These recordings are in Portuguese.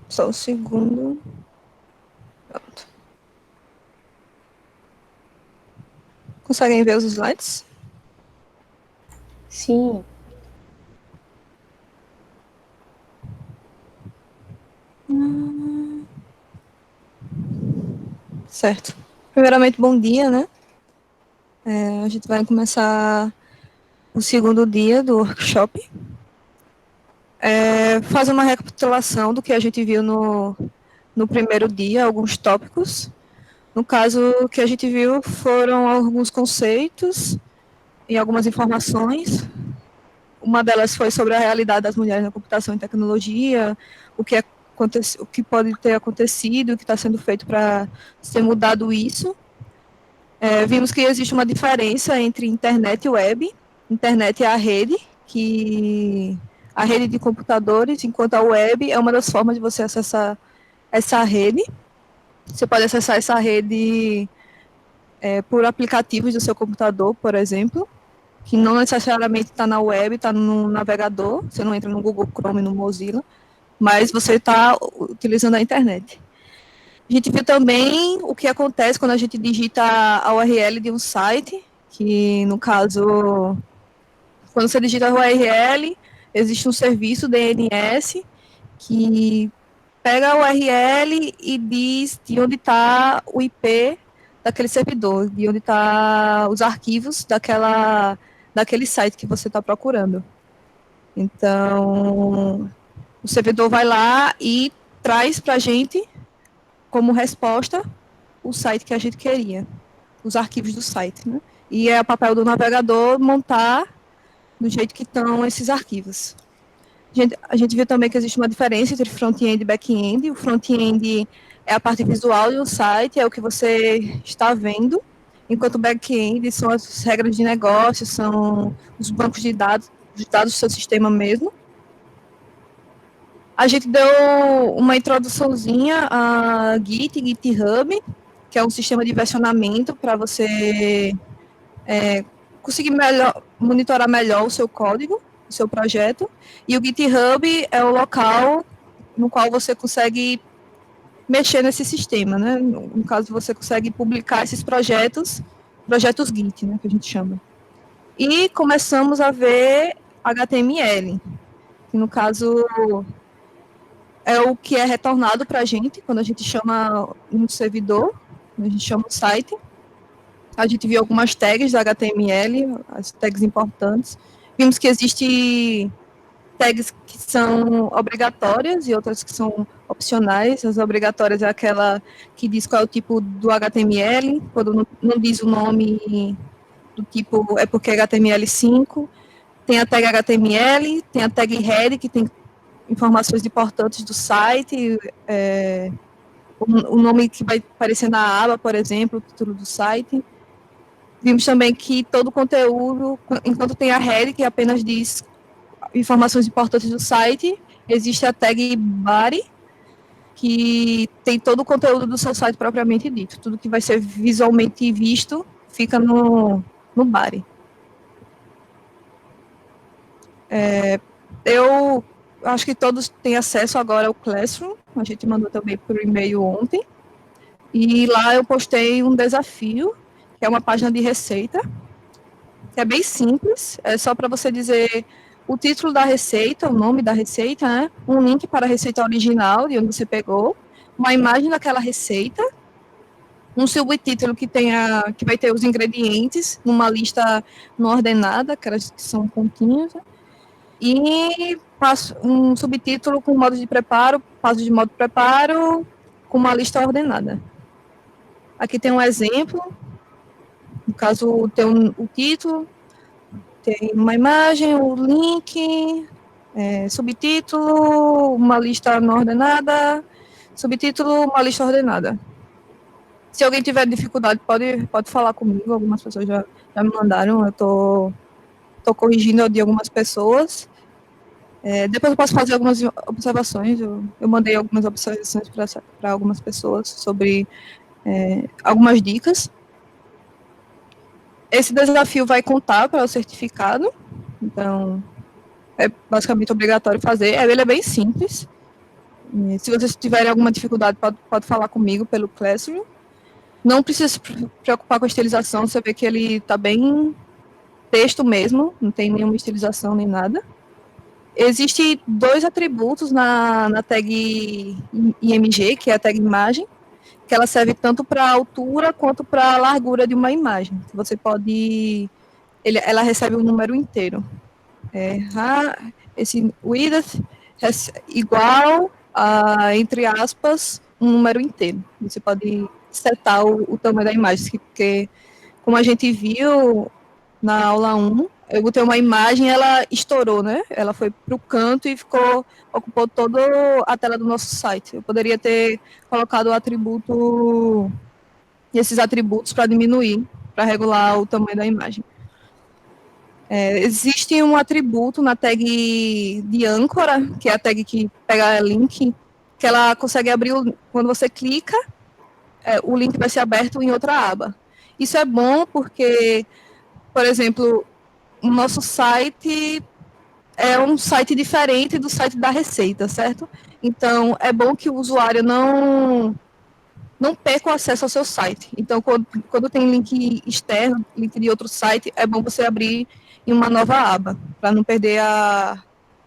Só um segundo. Pronto. Conseguem ver os slides? Sim. Certo. Primeiramente, bom dia, né? A gente vai começar o segundo dia do workshop. Fazer uma recapitulação do que a gente viu no primeiro dia, alguns tópicos. No caso, o que a gente viu foram alguns conceitos e algumas informações. Uma delas foi sobre a realidade das mulheres na computação e tecnologia, o que pode ter acontecido, o que está sendo feito para ser mudado isso. Vimos que existe uma diferença entre internet e web. Internet é a rede, a rede de computadores, enquanto a web é uma das formas de você acessar essa rede. Você pode acessar essa rede por aplicativos do seu computador, por exemplo, que não necessariamente está na web, está no navegador, você não entra no Google Chrome, no Mozilla, mas você está utilizando a internet. A gente viu também o que acontece quando a gente digita a URL de um site, que no caso, quando você digita a URL, existe um serviço DNS que pega a URL e diz de onde está o IP daquele servidor, de onde está os arquivos daquele site que você está procurando. Então, o servidor vai lá e traz para a gente, como resposta, o site que a gente queria, os arquivos do site, né? E é o papel do navegador montar do jeito que estão esses arquivos. A gente viu também que existe uma diferença entre front-end e back-end. O front-end é a parte visual do site, é o que você está vendo, enquanto o back-end são as regras de negócio, são os bancos de dados, os dados do seu sistema mesmo. A gente deu uma introduçãozinha a Git, GitHub, que é um sistema de versionamento para você conseguir monitorar melhor o seu código, o seu projeto. E o GitHub é o local no qual você consegue mexer nesse sistema, né? No caso, você consegue publicar esses projetos Git, né, que a gente chama. E começamos a ver HTML, que no caso é o que é retornado para a gente quando a gente chama um servidor, quando a gente chama um site. A gente viu algumas tags da HTML, as tags importantes. Vimos que existe tags que são obrigatórias e outras que são opcionais. As obrigatórias é aquela que diz qual é o tipo do HTML, quando não diz o nome do tipo é porque é HTML5. Tem a tag HTML, tem a tag head, que tem informações importantes do site, o nome que vai aparecer na aba, por exemplo, o título do site. Vimos também que todo o conteúdo, enquanto tem a head, que apenas diz informações importantes do site, existe a tag body, que tem todo o conteúdo do seu site propriamente dito. Tudo que vai ser visualmente visto fica no body. Eu acho que todos têm acesso agora ao Classroom, a gente mandou também por e-mail ontem, e lá eu postei um desafio, que é uma página de receita, que é bem simples, é só para você dizer o título da receita, o nome da receita, né? Um link para a receita original, de onde você pegou, uma imagem daquela receita, um subtítulo que vai ter os ingredientes numa lista não ordenada, aquelas que são pontinhos, né? E um subtítulo com modo de preparo, passo de modo de preparo, com uma lista ordenada. Aqui tem um exemplo, no caso tem o título, tem uma imagem, o link, subtítulo, uma lista não ordenada, subtítulo, uma lista ordenada. Se alguém tiver dificuldade, pode falar comigo, algumas pessoas já me mandaram, eu tô corrigindo de algumas pessoas. Depois eu posso fazer algumas observações, eu mandei algumas observações para algumas pessoas sobre algumas dicas. Esse desafio vai contar para o certificado, Então, é basicamente obrigatório fazer. Ele é bem simples. E se vocês tiverem alguma dificuldade, pode falar comigo pelo Classroom. Não precisa se preocupar com a estilização, você vê que ele está bem texto mesmo, não tem nenhuma estilização nem nada. Existem dois atributos na tag IMG, que é a tag imagem, que ela serve tanto para a altura quanto para a largura de uma imagem. Você pode... ela recebe um número inteiro. Esse width igual a, entre aspas, um número inteiro. Você pode setar o tamanho da imagem, porque, como a gente viu na aula 1, eu botei uma imagem, ela estourou, né? Ela foi para o canto e ocupou toda a tela do nosso site. Eu poderia ter colocado o atributo, esses atributos para diminuir, para regular o tamanho da imagem. Existe um atributo na tag de âncora, que é a tag que pega link, que ela consegue abrir, quando você clica, o link vai ser aberto em outra aba. Isso é bom porque, por exemplo, o nosso site é um site diferente do site da Receita, certo? Então, é bom que o usuário não perca o acesso ao seu site. Então, quando tem link externo, link de outro site, é bom você abrir em uma nova aba, para não perder a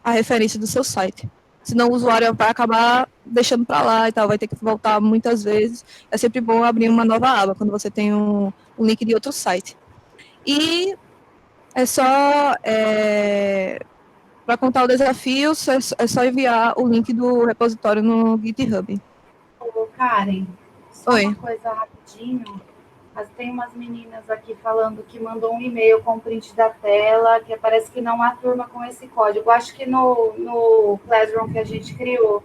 referência do seu site. Senão o usuário vai acabar deixando para lá e tal, vai ter que voltar muitas vezes. É sempre bom abrir uma nova aba quando você tem um link de outro site. E é só, para contar o desafio, é só enviar o link do repositório no GitHub. Ô, Karen, só uma Oi. coisa rapidinho. Mas tem umas meninas aqui falando que mandou um e-mail com print da tela, que parece que não há turma com esse código. Acho que no Classroom que a gente criou.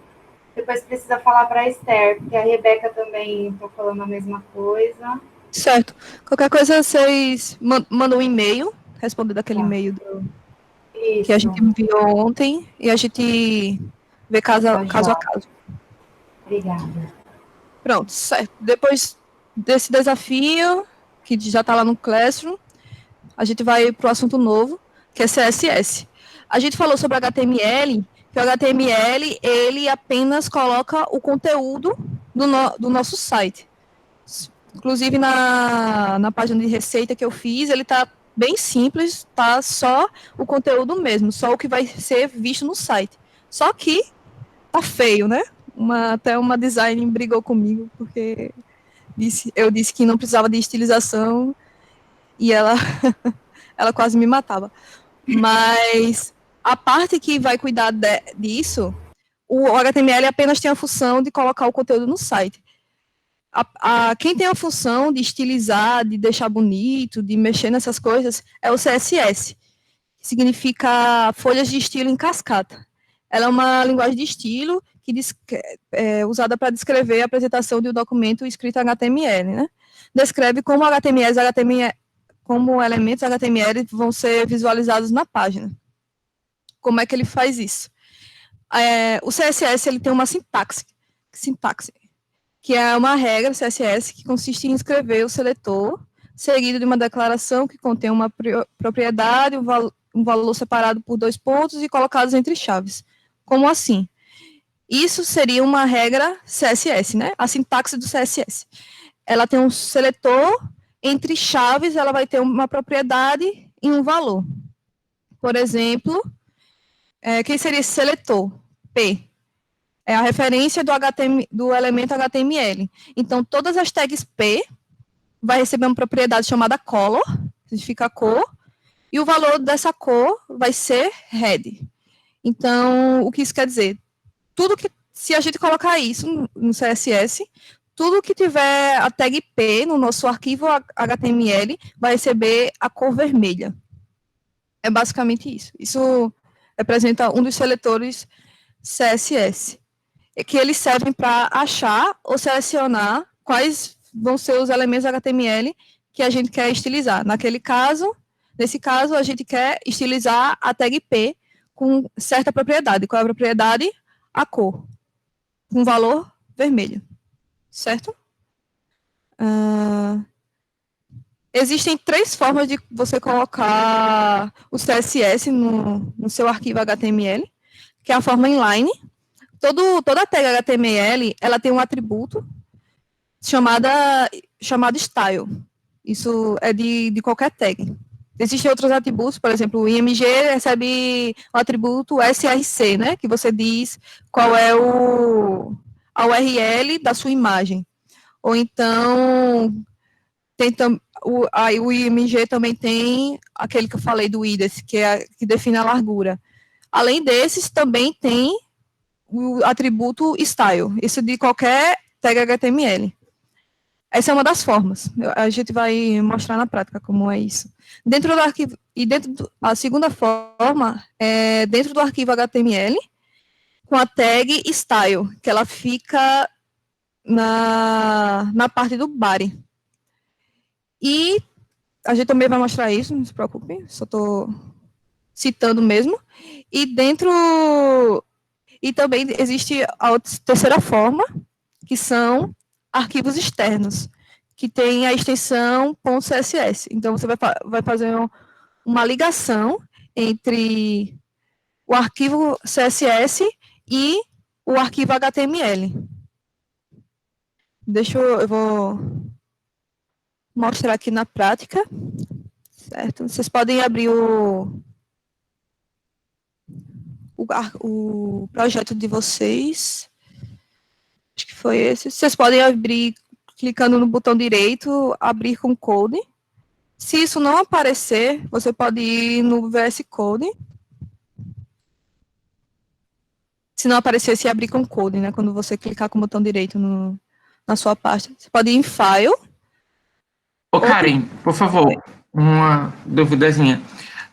Depois precisa falar para a Esther, porque a Rebeca também está falando a mesma coisa. Certo. Qualquer coisa, vocês mandam um e-mail, respondendo aquele Tá. e-mail que a Isso. gente enviou ontem, e a gente vê caso Tá a joia. caso. Obrigada. Pronto, certo. Depois desse desafio, que já está lá no Classroom, a gente vai para o assunto novo, que é CSS. A gente falou sobre HTML, que o HTML, ele apenas coloca o conteúdo do nosso site. Inclusive, na página de receita que eu fiz, ele está bem simples, tá só o conteúdo mesmo, só o que vai ser visto no site. Só que tá feio, né? Até uma design brigou comigo, porque eu disse que não precisava de estilização e ela quase me matava. Mas a parte que vai cuidar disso, o HTML apenas tem a função de colocar o conteúdo no site. Quem tem a função de estilizar, de deixar bonito, de mexer nessas coisas, é o CSS, que significa folhas de estilo em cascata. Ela é uma linguagem de estilo que é usada para descrever a apresentação de um documento escrito em HTML, né? Descreve como como elementos HTML vão ser visualizados na página. Como é que ele faz isso? O CSS ele tem uma sintaxe, que é uma regra CSS que consiste em escrever o seletor seguido de uma declaração que contém uma propriedade, um valor separado por 2 pontos e colocados entre chaves. Como assim? Isso seria uma regra CSS, né? A sintaxe do CSS. Ela tem um seletor, entre chaves ela vai ter uma propriedade e um valor. Por exemplo, quem seria esse seletor? P. É a referência do elemento HTML. Então, todas as tags P vai receber uma propriedade chamada color, que significa cor, e o valor dessa cor vai ser red. Então, o que isso quer dizer? Se a gente colocar isso no CSS, tudo que tiver a tag P no nosso arquivo HTML vai receber a cor vermelha. É basicamente isso. Isso representa um dos seletores CSS, que eles servem para achar ou selecionar quais vão ser os elementos HTML que a gente quer estilizar. Nesse caso, a gente quer estilizar a tag P com certa propriedade. Qual é a propriedade? A cor, com valor vermelho, certo? Existem 3 formas de você colocar o CSS no seu arquivo HTML, que é a forma inline. Toda tag HTML, ela tem um atributo chamado style. Isso é de qualquer tag. Existem outros atributos, por exemplo, o IMG recebe o atributo src, né, que você diz qual é a URL da sua imagem. Ou então, o IMG também tem aquele que eu falei do IDES, que define a largura. Além desses, também tem o atributo style, isso de qualquer tag HTML. Essa é uma das formas. A gente vai mostrar na prática como é isso. Dentro do arquivo, a segunda forma é dentro do arquivo HTML, com a tag style, que ela fica na parte do body. E a gente também vai mostrar isso, não se preocupe, só estou citando mesmo. E também existe a terceira forma, que são arquivos externos, que tem a extensão .css. Então, você vai fazer uma ligação entre o arquivo CSS e o arquivo HTML. Eu vou mostrar aqui na prática, certo? Vocês podem abrir o projeto de vocês. Acho que foi esse. Vocês podem abrir clicando no botão direito, abrir com Code. Se isso não aparecer, você pode ir no VS Code. Se não aparecer, se abrir com Code, né? Quando você clicar com o botão direito na sua pasta. Você pode ir em File. Ô, Karen, por favor, uma duvidazinha.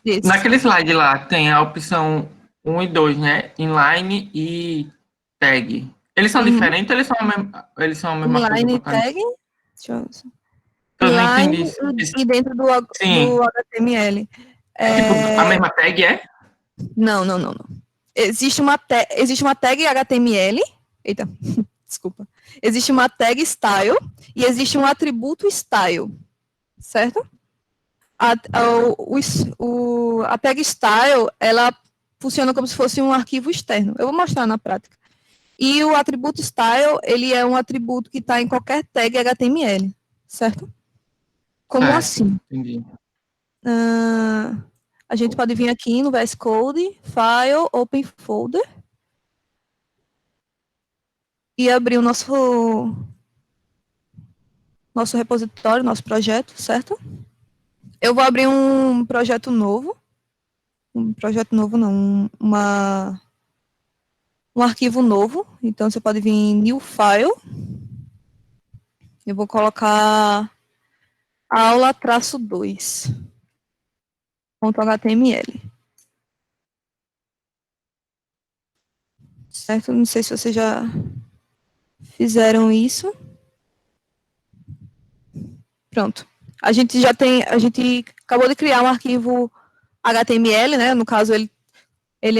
Isso. Naquele slide lá, tem a opção 1 e 2, né? Inline e tag. Eles são diferentes ou eles são a mesma coisa? Inline tag. Deixa eu... Eu não entendi Inline isso. e dentro do HTML. Tipo, a mesma tag é? Não. Existe uma tag HTML. Eita, desculpa. Existe uma tag style e existe um atributo style. Certo? A tag style, ela funciona como se fosse um arquivo externo. Eu vou mostrar na prática. E o atributo style, ele é um atributo que está em qualquer tag HTML, certo? Como assim? Entendi. A gente pode vir aqui no VS Code, File, Open Folder, e abrir o nosso repositório, nosso projeto, certo? Eu vou abrir um projeto novo. Um arquivo novo. Então, você pode vir em New File. Eu vou colocar aula-2.html. Certo? Não sei se vocês já fizeram isso. Pronto. A gente acabou de criar um arquivo HTML, né? No caso, ele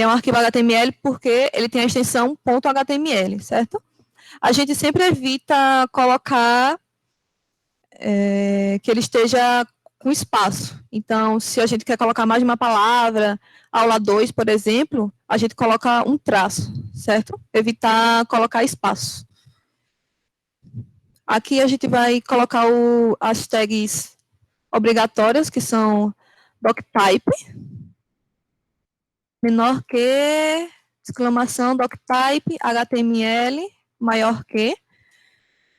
é um arquivo HTML porque ele tem a extensão .html, certo? A gente sempre evita colocar que ele esteja com espaço. Então, se a gente quer colocar mais de uma palavra, aula 2, por exemplo, a gente coloca um traço, certo? Evitar colocar espaço. Aqui a gente vai colocar as tags obrigatórias, que são doctype, menor que, exclamação, doctype, HTML, maior que,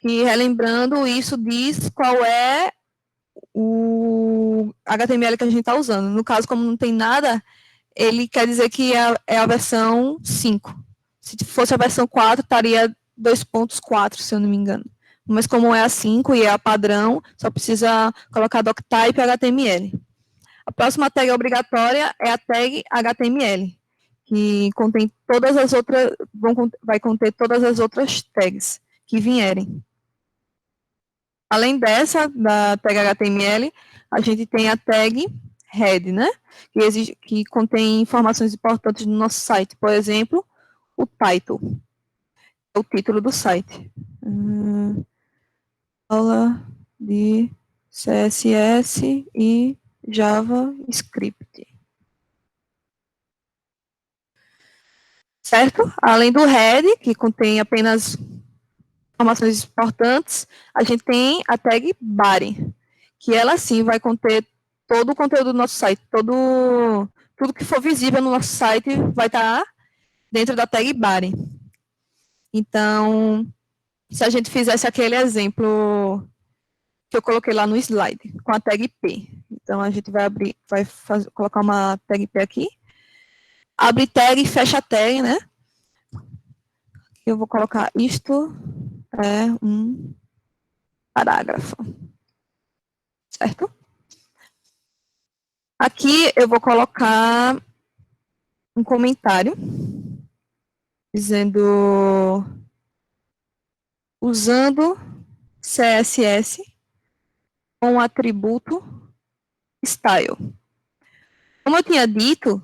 e relembrando, isso diz qual é o HTML que a gente está usando. No caso, como não tem nada, ele quer dizer que é a versão 5. Se fosse a versão 4, estaria 2.4, se eu não me engano. Mas como é a 5 e é a padrão, só precisa colocar doctype HTML. A próxima tag obrigatória é a tag HTML, que contém todas as outras, vai conter todas as outras tags que vierem. Além dessa, da tag HTML, a gente tem a tag head, né? Que contém informações importantes do nosso site. Por exemplo, o title, o título do site. Aula de CSS e JavaScript. Certo? Além do head, que contém apenas informações importantes, a gente tem a tag body, que ela sim vai conter todo o conteúdo do nosso site, tudo que for visível no nosso site vai estar dentro da tag body. Então, se a gente fizesse aquele exemplo que eu coloquei lá no slide, com a tag P. Então, a gente vai abrir, colocar uma tag P aqui, abre tag e fecha tag, né? Eu vou colocar isto é um parágrafo, certo? Aqui eu vou colocar um comentário dizendo usando CSS com o atributo style. Como eu tinha dito,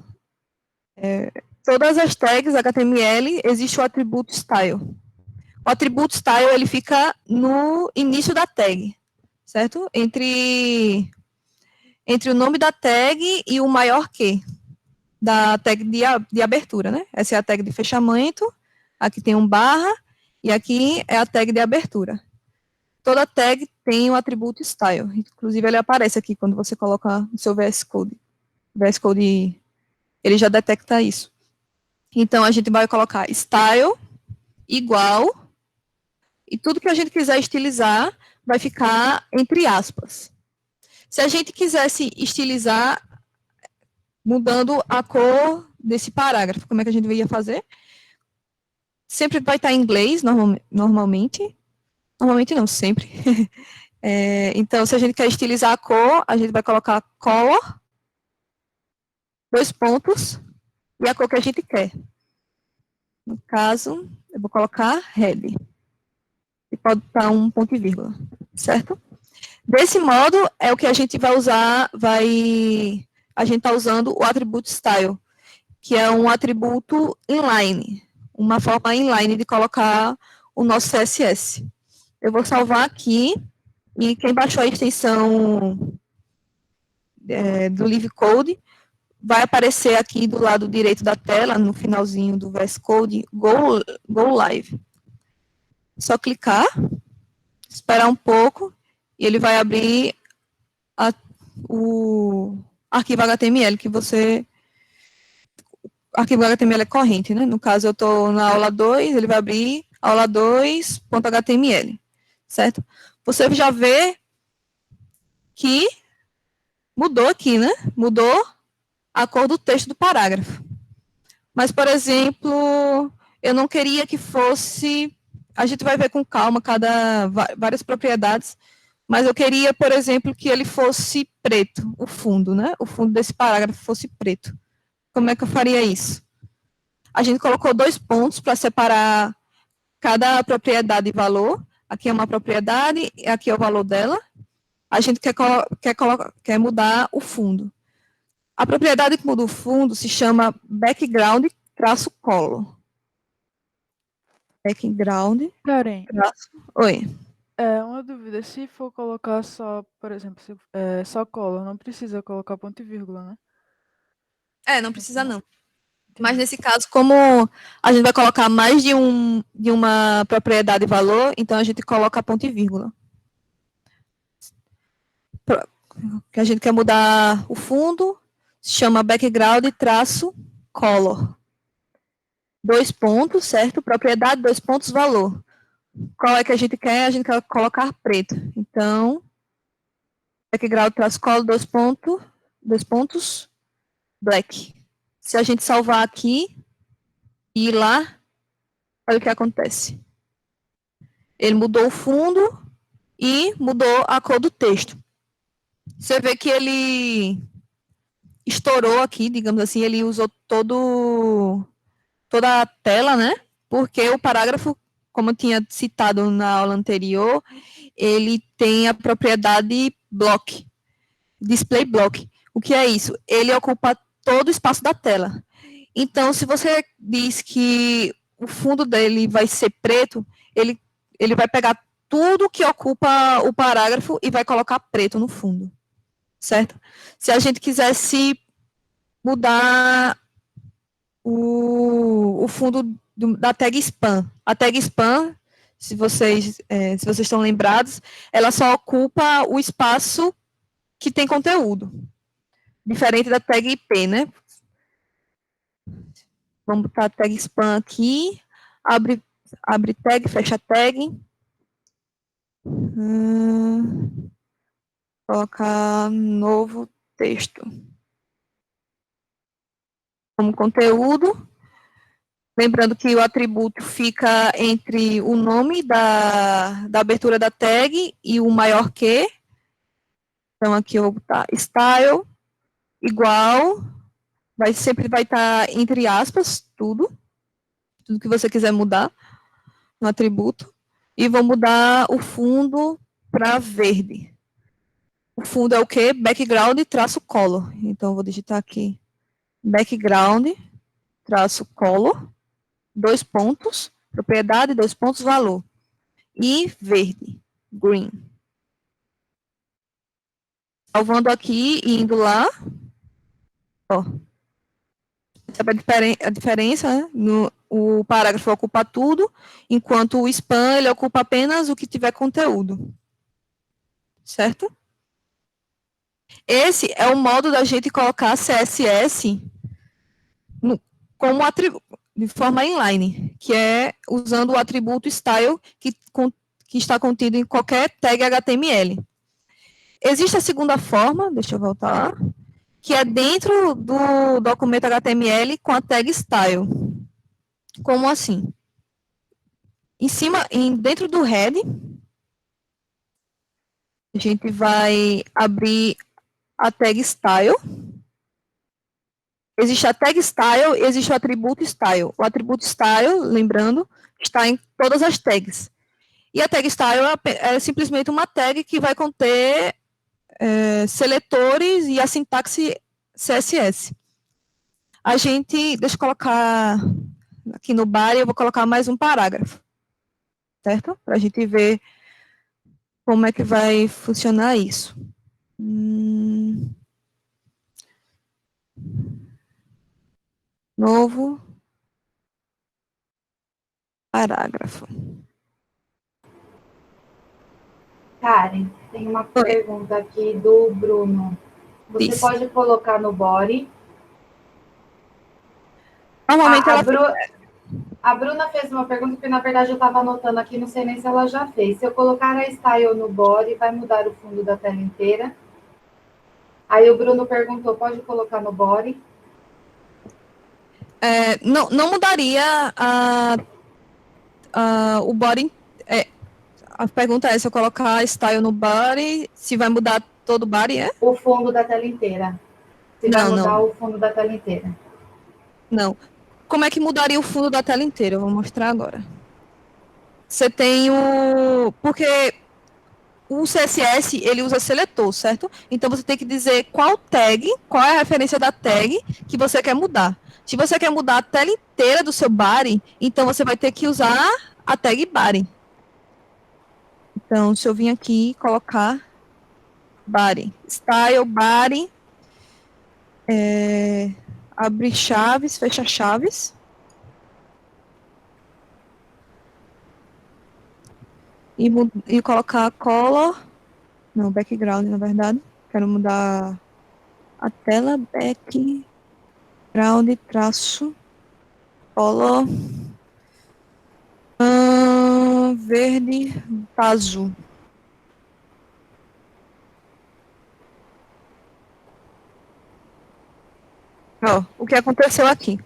todas as tags HTML existe o atributo style. O atributo style ele fica no início da tag, certo? Entre o nome da tag e o maior que da tag de abertura, né? Essa é a tag de fechamento, aqui tem um barra, e aqui é a tag de abertura. Toda tag tem o atributo style, inclusive ele aparece aqui quando você coloca no seu VS Code. O VS Code, ele já detecta isso. Então, a gente vai colocar style igual, e tudo que a gente quiser estilizar vai ficar entre aspas. Se a gente quisesse estilizar mudando a cor desse parágrafo, como é que a gente ia fazer? Sempre vai estar em inglês, normalmente. Normalmente não, sempre. Então, se a gente quer estilizar a cor, a gente vai colocar color, 2 pontos, e a cor que a gente quer. No caso, eu vou colocar red. E pode estar um ponto e vírgula, certo? Desse modo, é o que a gente vai usar, a gente está usando o atributo style, que é um atributo inline, uma forma inline de colocar o nosso CSS. Eu vou salvar aqui, e quem baixou a extensão do Live Code, vai aparecer aqui do lado direito da tela, no finalzinho do VS Code, Go Live. Só clicar, esperar um pouco, e ele vai abrir o arquivo HTML que você... Arquivo HTML é corrente, né? No caso, eu estou na aula 2, ele vai abrir aula 2.html, certo? Você já vê que mudou aqui, né? Mudou a cor do texto do parágrafo. Mas, por exemplo, eu não queria que fosse... A gente vai ver com calma várias propriedades, mas eu queria, por exemplo, que ele fosse preto, o fundo, né? O fundo desse parágrafo fosse preto. Como é que eu faria isso? A gente colocou 2 pontos para separar cada propriedade e valor. Aqui é uma propriedade, e aqui é o valor dela. A gente quer mudar o fundo. A propriedade que muda o fundo se chama background-color. Background. Karen, Oi. uma dúvida, se for colocar só, por exemplo, só cola, não precisa colocar ponto e vírgula, né? Não precisa não. Mas nesse caso, como a gente vai colocar mais de uma propriedade e valor, então a gente coloca ponto e vírgula. Que a gente quer mudar o fundo, se chama background-color. 2 pontos, certo? Propriedade, 2 pontos, valor. Qual é que a gente quer? A gente quer colocar preto. Então, background-color, 2 pontos, black. Se a gente salvar aqui e ir lá, olha o que acontece. Ele mudou o fundo e mudou a cor do texto. Você vê que ele estourou aqui, digamos assim, ele usou toda a tela, né? Porque o parágrafo, como eu tinha citado na aula anterior, ele tem a propriedade block, display block. O que é isso? Ele ocupa todo o espaço da tela. Então, se você diz que o fundo dele vai ser preto, ele vai pegar tudo que ocupa o parágrafo e vai colocar preto no fundo, certo? Se a gente quisesse mudar o fundo da tag spam, a tag spam, se vocês estão lembrados, ela só ocupa o espaço que tem conteúdo, diferente da tag IP, né? Vamos botar a tag spam aqui, abre tag, fecha tag, colocar novo texto como conteúdo, lembrando que o atributo fica entre o nome da abertura da tag e o maior que. Então, aqui eu vou botar style igual, sempre vai estar entre aspas, tudo que você quiser mudar no atributo. E vou mudar o fundo para verde. O fundo é o quê? Background traço color. Então, eu vou digitar aqui background traço color, 2 pontos, propriedade, 2 pontos, valor. E verde, green. Salvando aqui e indo lá. Ó. Sabe a diferença, né? O parágrafo ocupa tudo, enquanto o spam, ele ocupa apenas o que tiver conteúdo. Certo? Esse é o modo da gente colocar CSS como atributo, de forma inline, que é usando o atributo style que está contido em qualquer tag HTML. Existe a segunda forma, deixa eu voltar, que é dentro do documento HTML com a tag style. Como assim? Dentro do head, a gente vai abrir a tag style. Existe a tag style e existe o atributo style. O atributo style, lembrando, está em todas as tags. E a tag style é simplesmente uma tag que vai conter seletores e a sintaxe CSS. Deixa eu colocar aqui no body, eu vou colocar mais um parágrafo, certo? Para a gente ver como é que vai funcionar isso. Novo parágrafo. Karen, tem uma pergunta aqui do Bruno. Você Isso. pode colocar no body? Normalmente A Bruna fez uma pergunta que, na verdade, eu estava anotando aqui, não sei nem se ela já fez. Se eu colocar a style no body, vai mudar o fundo da tela inteira? Aí o Bruno perguntou, pode colocar no body? Não mudaria o body. A pergunta é se eu colocar style no body, se vai mudar todo o body, é? O fundo da tela inteira. Se vai mudar o fundo da tela inteira. Não. Como é que mudaria o fundo da tela inteira? Eu vou mostrar agora. Você tem porque o CSS, ele usa seletor, certo? Então, você tem que dizer qual é a referência da tag que você quer mudar. Se você quer mudar a tela inteira do seu body, então você vai ter que usar a tag body. Então, se eu vim aqui e colocar body, style, body, abre chaves, fecha chaves. E colocar color, não, background, na verdade. Quero mudar a tela, background, traço, color, verde, azul. Ó, o que aconteceu aqui?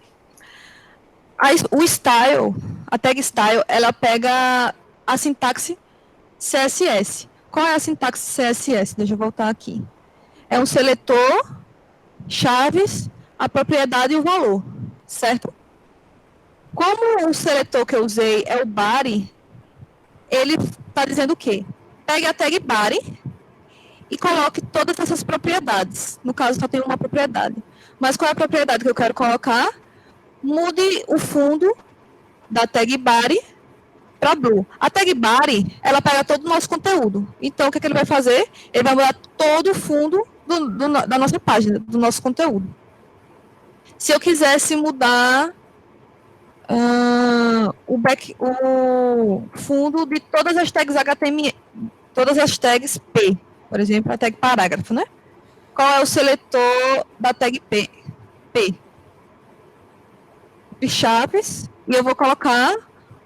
O style, a tag style, ela pega a sintaxe CSS. Qual é a sintaxe CSS? Deixa eu voltar aqui. É um seletor, chaves, a propriedade e o valor, certo? Como o seletor que eu usei é o body, ele está dizendo o quê? Pegue a tag body e coloque todas essas propriedades. No caso, só tem uma propriedade. Mas qual é a propriedade que eu quero colocar? Mude o fundo da tag body para blue. A tag body, ela pega todo o nosso conteúdo. Então, o que ele vai fazer? Ele vai mudar todo o fundo da nossa página, do nosso conteúdo. Se eu quisesse mudar o fundo de todas as tags HTML, todas as tags P, por exemplo, a tag parágrafo, né? Qual é o seletor da tag P? Chaves, e eu vou colocar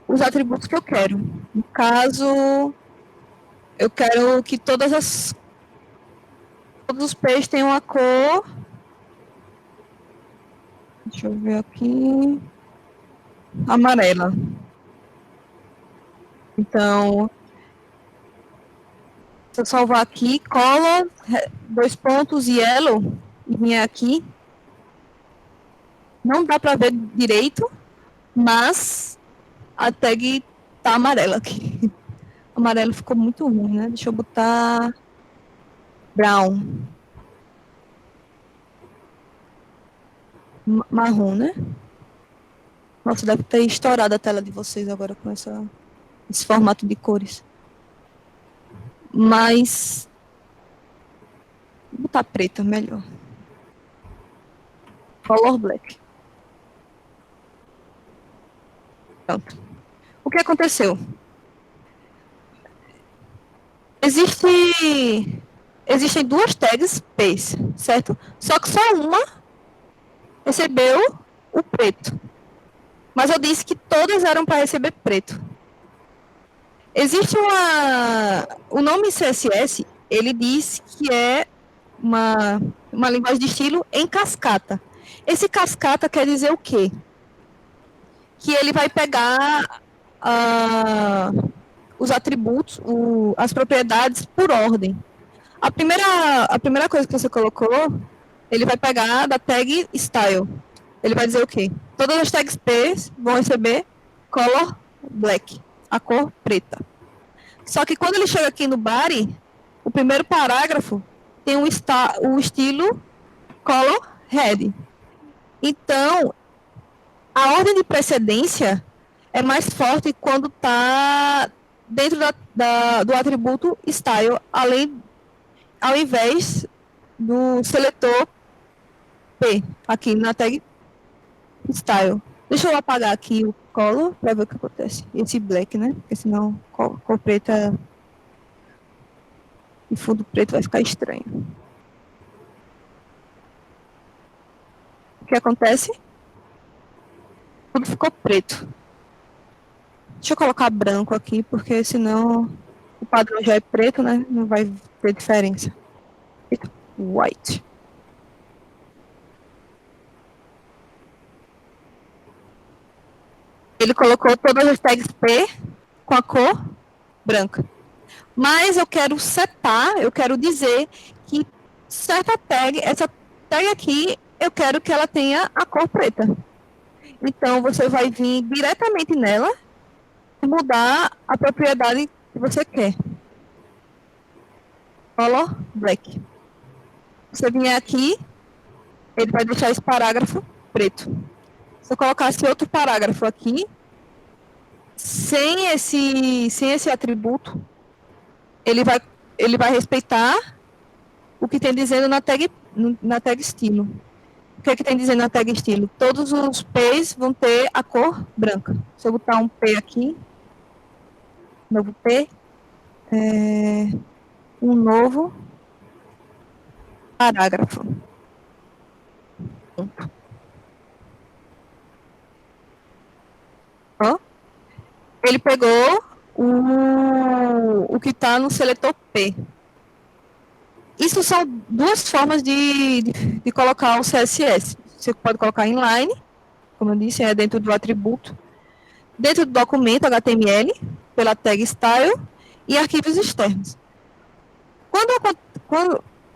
os atributos que eu quero. No caso, eu quero que todos os P's tenham a cor. Deixa eu ver aqui. Amarela. Então, se eu salvar aqui, color, 2 pontos, yellow, e vier aqui. Não dá para ver direito, mas a tag tá amarela aqui. O amarelo ficou muito ruim, né? Deixa eu botar brown. Marrom, né? Nossa, deve ter estourado a tela de vocês agora com esse formato de cores. Mas vou botar preta, melhor. Color black. Pronto. O que aconteceu? Existem 2 tags P's, certo? Só que só uma recebeu o preto. Mas eu disse que todas eram para receber preto. Existe o nome CSS, ele diz que é uma linguagem de estilo em cascata. Esse cascata quer dizer o quê? Que ele vai pegar os atributos, as propriedades por ordem. A primeira coisa que você colocou, ele vai pegar da tag style. Ele vai dizer o quê? Todas as tags P vão receber color black, a cor preta. Só que quando ele chega aqui no body, o primeiro parágrafo tem o estilo color red. Então, a ordem de precedência é mais forte quando está dentro do atributo style, ao invés do seletor P, aqui na tag style. Deixa eu apagar aqui o color para ver o que acontece. Esse black, né? Porque senão cor preta e fundo preto vai ficar estranho. O que acontece? Tudo ficou preto. Deixa eu colocar branco aqui, porque senão o padrão já é preto, né? Não vai ter diferença. White. Ele colocou todas as tags P com a cor branca. Mas eu quero setar, eu quero dizer que essa tag aqui, eu quero que ela tenha a cor preta. Então, você vai vir diretamente nela e mudar a propriedade que você quer. Color black. Você vier aqui, ele vai deixar esse parágrafo preto. Se eu colocasse outro parágrafo aqui, sem esse atributo, ele vai respeitar o que tem dizendo na tag estilo. O que é que tem dizendo na tag estilo? Todos os P's vão ter a cor branca. Se eu botar um P aqui, novo P, um novo parágrafo. Ó, ele pegou o que está no seletor P. Isso são 2 formas de colocar o CSS. Você pode colocar inline, como eu disse, é dentro do atributo, dentro do documento HTML, pela tag style, e arquivos externos.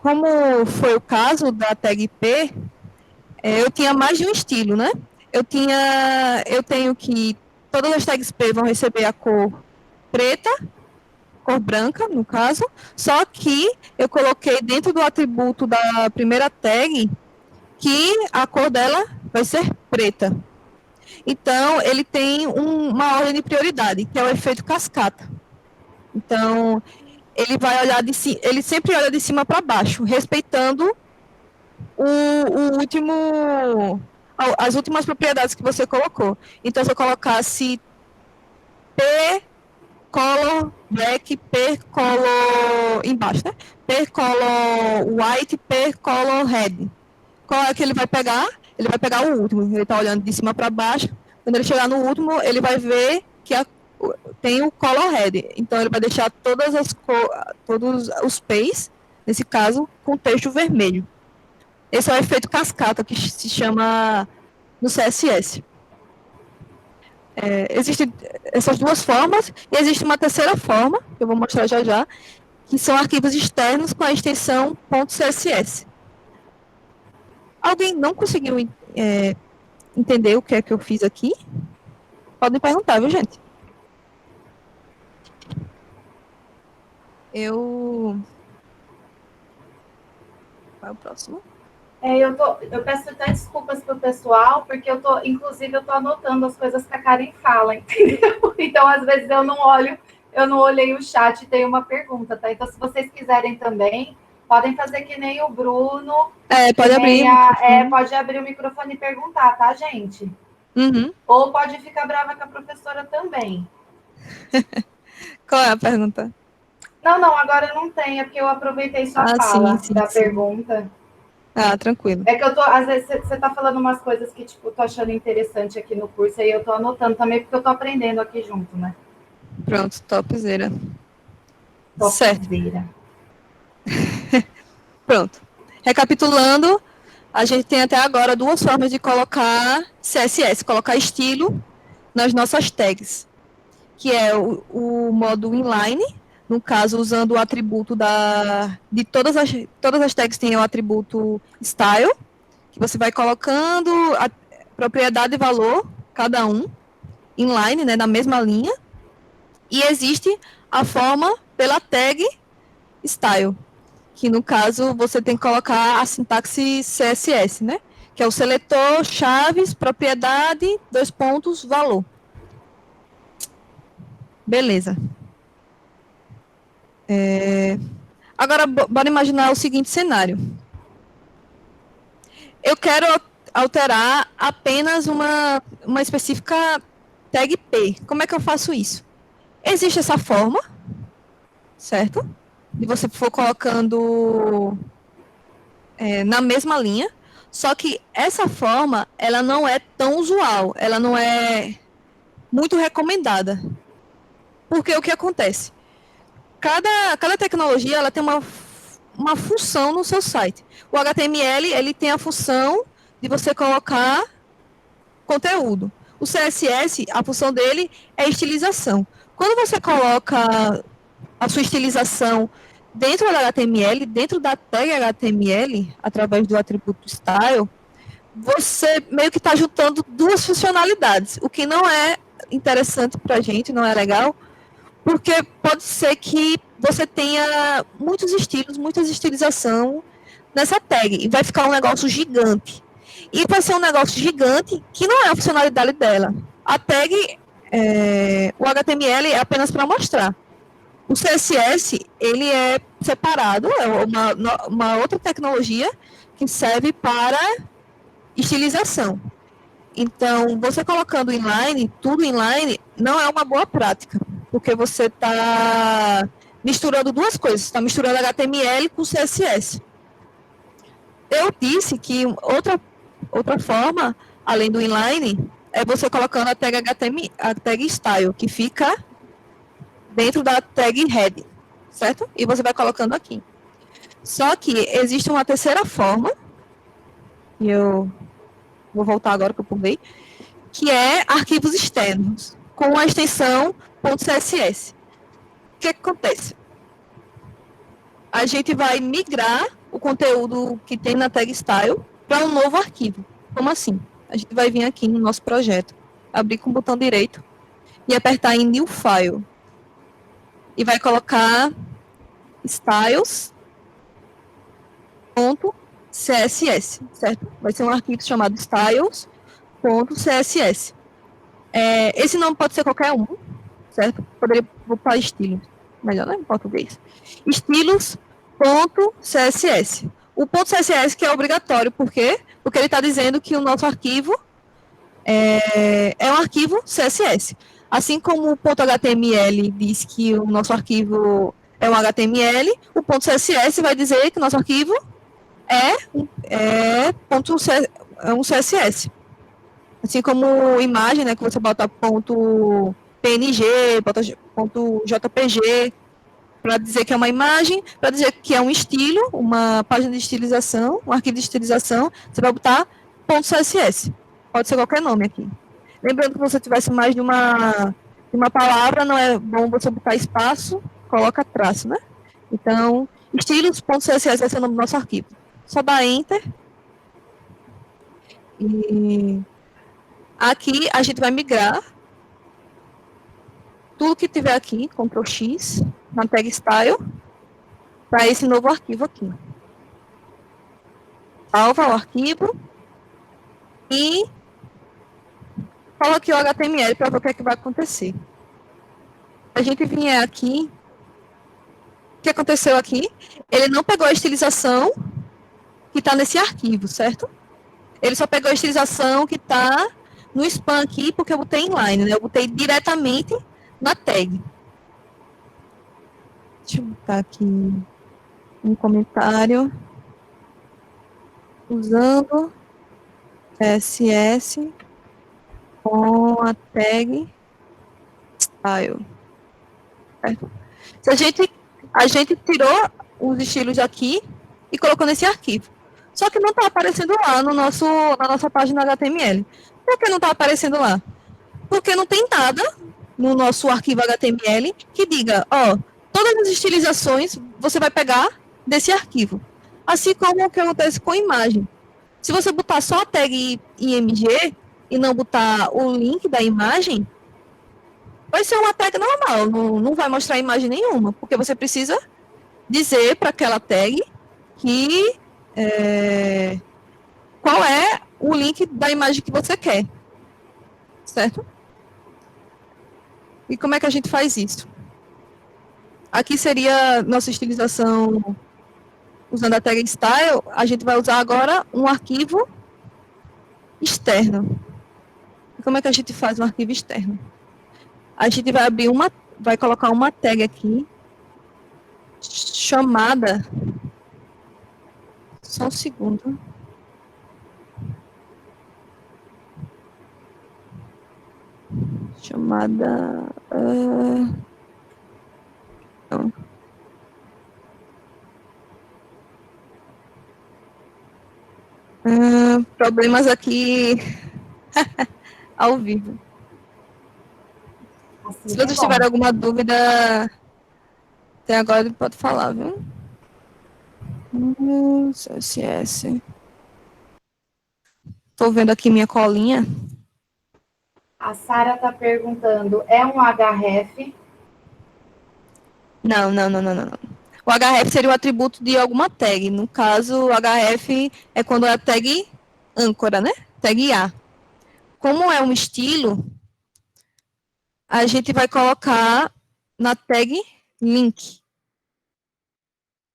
Como foi o caso da tag P, eu tinha mais de um estilo, né? Eu tenho que todas as tags P vão receber a cor preta, cor branca, no caso, só que eu coloquei dentro do atributo da primeira tag que a cor dela vai ser preta. Então, ele tem uma ordem de prioridade, que é o efeito cascata. Então, ele vai olhar ele sempre olha de cima para baixo, respeitando o último, as últimas propriedades que você colocou. Então, se eu colocasse P color black, P color embaixo, né? P color white, P color red. Qual é que ele vai pegar? Ele vai pegar o último. Ele está olhando de cima para baixo. Quando ele chegar no último, ele vai ver que tem o color red. Então, ele vai deixar todos os P's, nesse caso, com texto vermelho. Esse é o efeito cascata, que se chama no CSS. Existem essas duas formas, e existe uma terceira forma, que eu vou mostrar já já, que são arquivos externos com a extensão .css. Alguém não conseguiu entender o que é que eu fiz aqui? Podem perguntar, viu, gente? Qual é o próximo? Eu peço até desculpas pro pessoal, porque inclusive, eu tô anotando as coisas que a Karen fala, entendeu? Então, às vezes, eu não olhei o chat e tem uma pergunta, tá? Então, se vocês quiserem também, podem fazer que nem o Bruno. Pode abrir. Pode abrir o microfone e perguntar, tá, gente? Uhum. Ou pode ficar brava com a professora também. Qual é a pergunta? Não, agora não tem, é porque eu aproveitei sua fala sim. pergunta. Tranquilo. É que às vezes, você tá falando umas coisas que, tipo, tô achando interessante aqui no curso, aí eu tô anotando também, porque eu tô aprendendo aqui junto, né? Pronto, topzera. Topzera. Pronto. Recapitulando, a gente tem até agora duas formas de colocar CSS, colocar estilo nas nossas tags, que é o modo inline, no caso, usando o atributo de todas as tags têm o atributo style, que você vai colocando a propriedade e valor, cada um, inline, né, na mesma linha, e existe a forma pela tag style, que no caso você tem que colocar a sintaxe CSS, né, que é o seletor, chaves, propriedade, valor. Beleza. Agora, bora imaginar o seguinte cenário. Eu quero alterar apenas uma específica tag P. Como é que eu faço isso? Existe essa forma, certo? E você for colocando na mesma linha, só que essa forma, ela não é tão usual, ela não é muito recomendada. Porque o que acontece? Cada tecnologia ela tem uma função no seu site. O HTML ele tem a função de você colocar conteúdo. O CSS, a função dele é estilização. Quando você coloca a sua estilização dentro do HTML, dentro da tag HTML, através do atributo style, você meio que está juntando duas funcionalidades, o que não é interessante para a gente, não é legal, porque pode ser que você tenha muitos estilos, muita estilização nessa tag, e vai ficar um negócio gigante. E vai ser um negócio gigante que não é a funcionalidade dela. A tag, o HTML é apenas para mostrar. O CSS, ele é separado, é uma outra tecnologia que serve para estilização. Então, você colocando inline, tudo inline, não é uma boa prática, porque você está misturando duas coisas, está misturando HTML com CSS. Eu disse que outra forma, além do inline, é você colocando a tag HTML, a tag style, que fica dentro da tag head, certo? E você vai colocando aqui. Só que existe uma terceira forma, e eu vou voltar agora que eu pulei, que é arquivos externos, com a extensão .css. O que acontece? A gente vai migrar o conteúdo que tem na tag style para um novo arquivo. Como assim? A gente vai vir aqui no nosso projeto, abrir com o botão direito e apertar em New File. E vai colocar styles.css, certo? Vai ser um arquivo chamado styles.css. Esse nome pode ser qualquer um, certo? Poderia botar estilos, melhor, né, em português. Estilos.css. O ponto .css que é obrigatório, por quê? Porque ele está dizendo que o nosso arquivo é um arquivo CSS. Assim como o ponto .html diz que o nosso arquivo é um HTML, o ponto .css vai dizer que o nosso arquivo é um CSS. Assim como imagem, né, que você bota ponto PNG, bota ponto JPG, para dizer que é uma imagem, para dizer que é um estilo, uma página de estilização, um arquivo de estilização, você vai botar ponto .css. Pode ser qualquer nome aqui. Lembrando que se você tivesse mais de uma palavra, não é bom você botar espaço, coloca traço, né? Então, estilos.css vai ser o nome do nosso arquivo. Só dá Enter. E aqui a gente vai migrar tudo que tiver aqui, Ctrl X, na tag style, para esse novo arquivo aqui. Salva o arquivo e coloque o HTML para ver o que é que vai acontecer. A gente vier aqui, o que aconteceu aqui? Ele não pegou a estilização que está nesse arquivo, certo? Ele só pegou a estilização que está no spam aqui, porque eu botei inline, né? Eu botei diretamente na tag. Deixa eu botar aqui um comentário. Usando CSS com a tag style. Certo? Se a gente tirou os estilos aqui e colocou nesse arquivo. Só que não está aparecendo lá na nossa página HTML. Por que não está aparecendo lá? Porque não tem nada no nosso arquivo HTML que diga, ó, todas as estilizações você vai pegar desse arquivo. Assim como o que acontece com imagem. Se você botar só a tag IMG e não botar o link da imagem, vai ser uma tag normal, não vai mostrar imagem nenhuma, porque você precisa dizer para aquela tag que qual é o link da imagem que você quer, certo? E como é que a gente faz isso? Aqui seria nossa estilização usando a tag style, a gente vai usar agora um arquivo externo. E como é que a gente faz um arquivo externo? A gente vai vai colocar uma tag aqui chamada, só um segundo. Chamada não. Problemas aqui ao vivo. Assim Se é vocês bom. tiverem alguma dúvida até agora, pode falar, viu? CSS. Estou vendo aqui minha colinha. A Sara está perguntando, é um href? Não. O href seria o atributo de alguma tag. No caso, o href é quando é a tag âncora, né? Tag A. Como é um estilo, a gente vai colocar na tag link.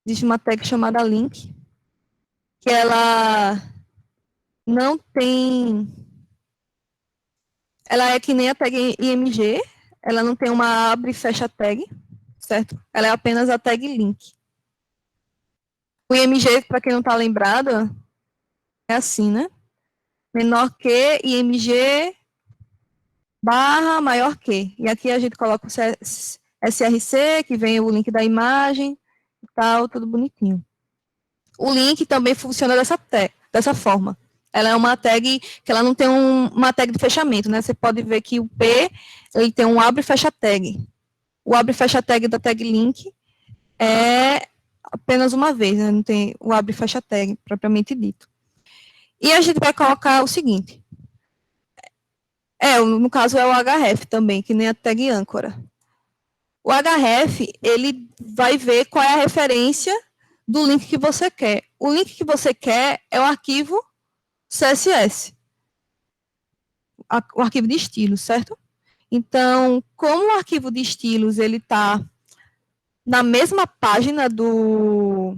Existe uma tag chamada link, que ela não tem... Ela é que nem a tag img, ela não tem uma abre e fecha tag, certo? Ela é apenas a tag link. O img, para quem não está lembrado, é assim, né? Menor que img barra maior que. E aqui a gente coloca o src, que vem o link da imagem e tal, tudo bonitinho. O link também funciona dessa forma. Ela é uma tag que ela não tem uma tag de fechamento, né? Você pode ver que o P, ele tem um abre e fecha tag. O abre e fecha tag da tag link é apenas uma vez, né? Não tem o abre e fecha tag propriamente dito. E a gente vai colocar o seguinte. No caso é o href também, que nem a tag âncora. O href, ele vai ver qual é a referência do link que você quer. O link que você quer é o arquivo CSS. o arquivo de estilos, certo? Então, como o arquivo de estilos ele está na mesma página do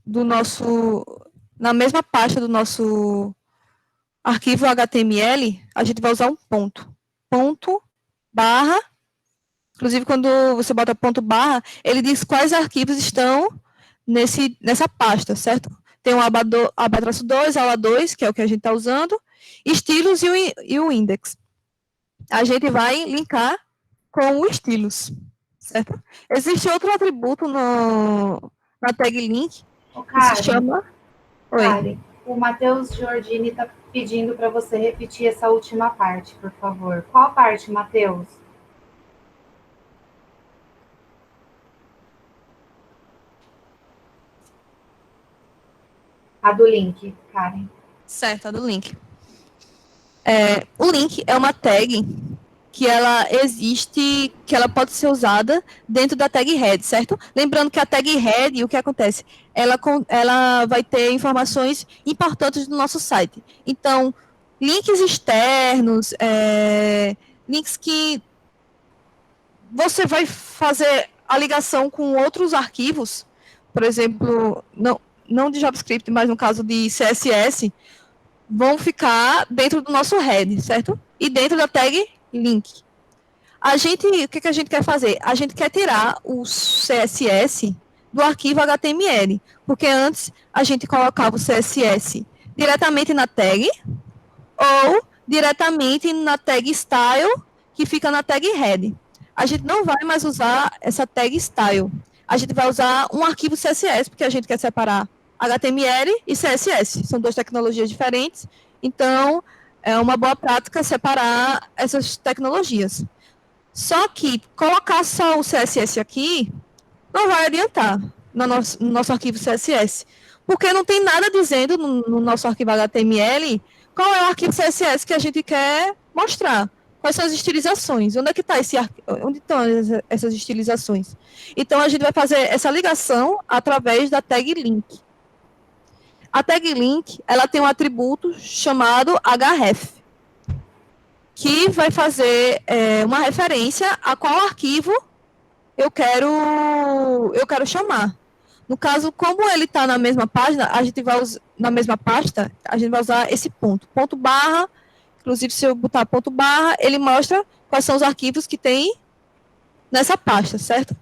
nosso, na mesma pasta do nosso arquivo HTML, a gente vai usar um ponto. Ponto, barra, inclusive quando você bota ponto barra, ele diz quais arquivos estão nessa pasta, certo? Tem o aba-2, aba2, que é o que a gente está usando, estilos e o index. A gente vai linkar com o estilos, certo? Existe outro atributo na tag link, Ô, que se Karen, chama... Oi. Karen, o Matheus Giordini está pedindo para você repetir essa última parte, por favor. Qual parte, Matheus? A do link, Karen. Certo, a do link. O link é uma tag que ela existe, que ela pode ser usada dentro da tag head, certo? Lembrando que a tag head, o que acontece? Ela vai ter informações importantes do nosso site. Então, links externos, links que você vai fazer a ligação com outros arquivos, por exemplo, não de JavaScript, mas no caso de CSS, vão ficar dentro do nosso head, certo? E dentro da tag link. O que a gente quer fazer? A gente quer tirar o CSS do arquivo HTML, porque antes a gente colocava o CSS diretamente na tag ou diretamente na tag style, que fica na tag head. A gente não vai mais usar essa tag style. A gente vai usar um arquivo CSS, porque a gente quer separar HTML e CSS. São duas tecnologias diferentes, então é uma boa prática separar essas tecnologias. Só que colocar só o CSS aqui não vai adiantar no nosso arquivo CSS, porque não tem nada dizendo no nosso arquivo HTML qual é o arquivo CSS que a gente quer mostrar. Quais são as estilizações? Onde é que está onde estão essas estilizações? Então, a gente vai fazer essa ligação através da tag link. A tag link, ela tem um atributo chamado href, que vai fazer uma referência a qual arquivo eu quero chamar. No caso, como ele está na mesma página, a gente vai usar, na mesma pasta, a gente vai usar esse ponto. Ponto barra, inclusive se eu botar ponto barra, ele mostra quais são os arquivos que tem nessa pasta, certo?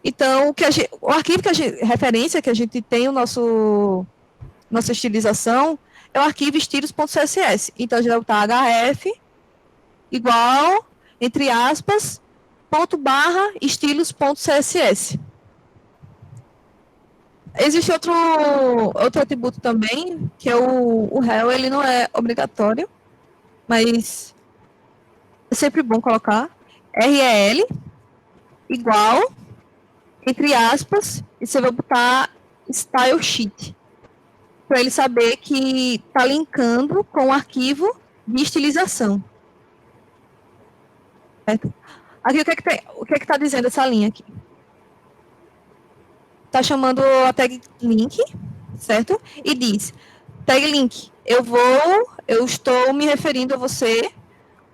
Então, o arquivo referência que a gente tem nossa estilização é o arquivo estilos.css. Então, a gente vai botar href igual, entre aspas, ponto barra estilos.css. Existe outro atributo também, que é o rel, ele não é obrigatório, mas é sempre bom colocar rel igual, entre aspas, e você vai botar style sheet, para ele saber que está linkando com o arquivo de estilização. Certo? Aqui, o que é que está dizendo essa linha aqui? Está chamando a tag link, certo? E diz, tag link, eu estou me referindo a você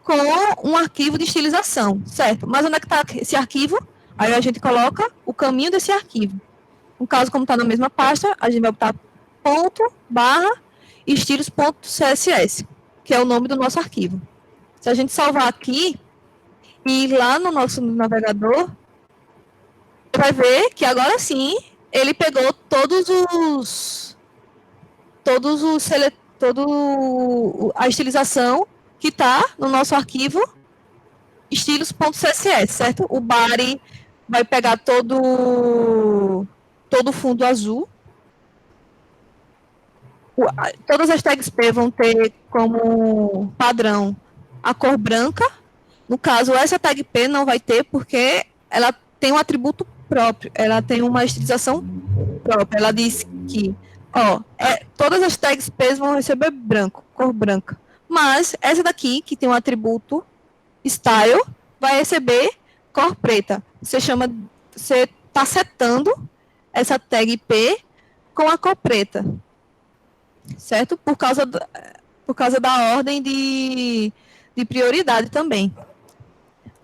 com um arquivo de estilização, certo? Mas onde é que está esse arquivo? Aí a gente coloca o caminho desse arquivo. No caso, como está na mesma pasta, a gente vai botar ponto barra estilos.css, que é o nome do nosso arquivo. Se a gente salvar aqui e ir lá no nosso navegador, vai ver que agora sim ele pegou a estilização que está no nosso arquivo estilos.css, certo? O body vai pegar todo o fundo azul. Todas as tags P vão ter como padrão a cor branca. No caso, essa tag P não vai ter porque ela tem um atributo próprio, ela tem uma estilização própria. Ela diz que todas as tags P vão receber cor branca. Mas essa daqui, que tem um atributo style, vai receber cor preta. Você está setando essa tag P com a cor preta. Certo? Por causa por causa da ordem de prioridade também.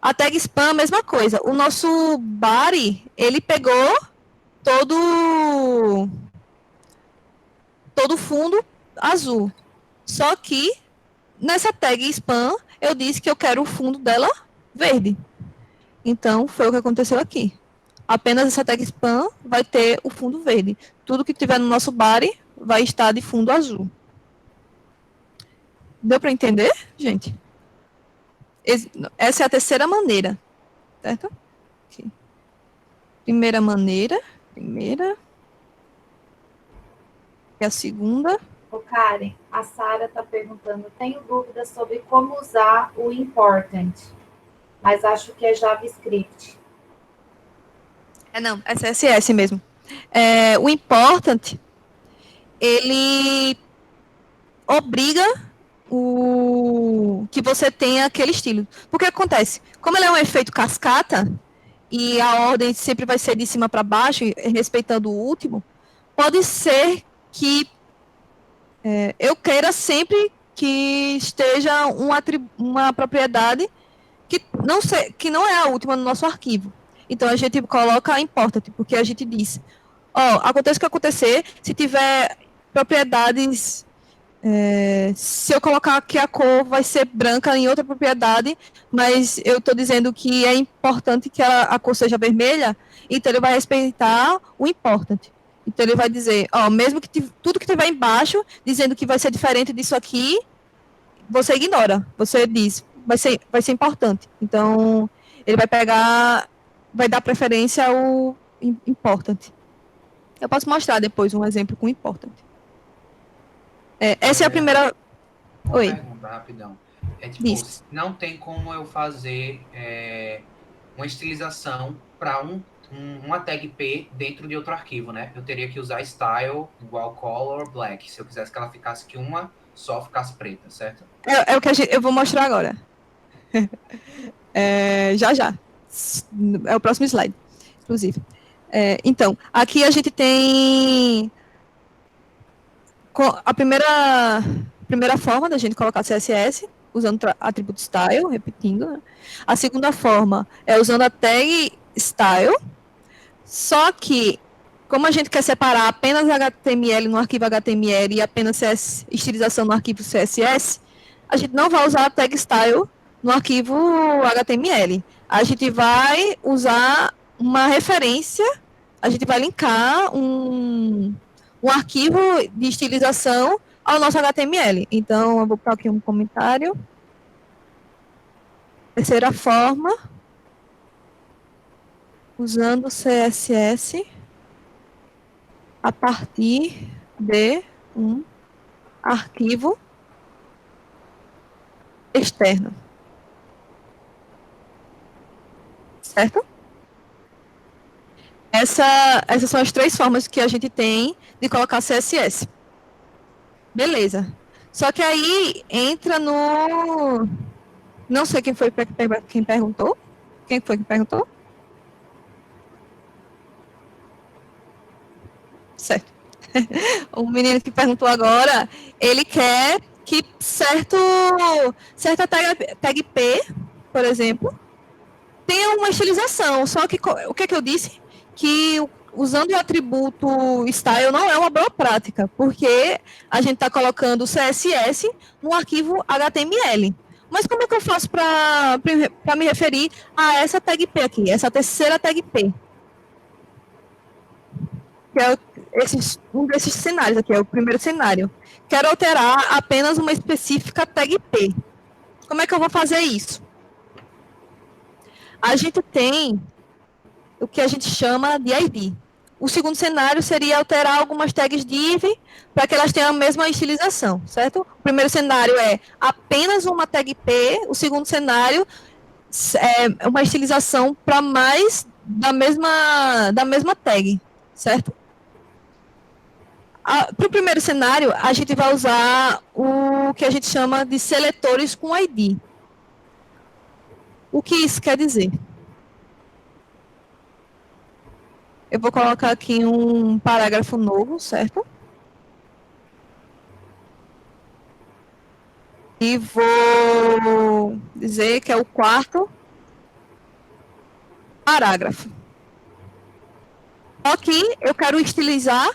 A tag spam, mesma coisa. O nosso body, ele pegou todo o fundo azul. Só que nessa tag spam, eu disse que eu quero o fundo dela verde. Então, foi o que aconteceu aqui. Apenas essa tag spam vai ter o fundo verde. Tudo que tiver no nosso body vai estar de fundo azul. Deu para entender, gente? Essa é a terceira maneira, certo? Aqui. Primeira maneira. E a segunda. Ô, Karen, a Sara está perguntando, tenho dúvidas sobre como usar o important, mas acho que é JavaScript. Não, é CSS mesmo. O important, ele obriga que você tenha aquele estilo. Porque acontece, como ele é um efeito cascata, e a ordem sempre vai ser de cima para baixo, respeitando o último, pode ser que eu queira sempre que esteja uma propriedade que não é a última no nosso arquivo. Então, a gente coloca a important, porque a gente diz, aconteça o que acontecer, se tiver propriedades, se eu colocar que a cor vai ser branca em outra propriedade, mas eu estou dizendo que é importante que a cor seja vermelha, então ele vai respeitar o important. Então ele vai dizer, mesmo que tudo que tiver embaixo, dizendo que vai ser diferente disso aqui, você ignora, você diz, vai ser importante. Então, ele vai dar preferência ao important. Eu posso mostrar depois um exemplo com important. Essa é a primeira... Uma Oi. pergunta, rapidão. Tipo, Diz. não tem como eu fazer uma estilização para uma tag P dentro de outro arquivo, né? Eu teria que usar style igual color black, se eu quisesse que ela ficasse que uma só ficasse preta, certo? É o que eu vou mostrar agora. Já. É o próximo slide, inclusive. Então, aqui a gente tem a primeira forma da gente colocar CSS, usando atributo style, repetindo. Né? A segunda forma é usando a tag style, só que, como a gente quer separar apenas HTML no arquivo HTML e apenas estilização no arquivo CSS, a gente não vai usar a tag style no arquivo HTML. A gente vai usar uma referência, a gente vai linkar um arquivo de estilização ao nosso HTML. Então, eu vou colocar aqui um comentário. Terceira forma, usando CSS a partir de um arquivo externo. Certo? Essas são as três formas que a gente tem de colocar CSS. Beleza. Só que aí entra no... Não sei quem foi quem perguntou. Quem foi que perguntou? Certo. O menino que perguntou agora, ele quer que certa tag P, por exemplo, tenha uma estilização. Só que o que eu disse? Que usando o atributo style não é uma boa prática, porque a gente está colocando o CSS no arquivo HTML. Mas como é que eu faço para me referir a essa tag P aqui, essa terceira tag P? Que é um desses cenários aqui, é o primeiro cenário. Quero alterar apenas uma específica tag P. Como é que eu vou fazer isso? A gente tem o que a gente chama de ID. O segundo cenário seria alterar algumas tags div para que elas tenham a mesma estilização, certo? O primeiro cenário é apenas uma tag P, o segundo cenário é uma estilização para mais da mesma tag, certo? Para o primeiro cenário, a gente vai usar o que a gente chama de seletores com ID. O que isso quer dizer? Eu vou colocar aqui um parágrafo novo, certo? e vou dizer que é o quarto parágrafo. Só que eu quero estilizar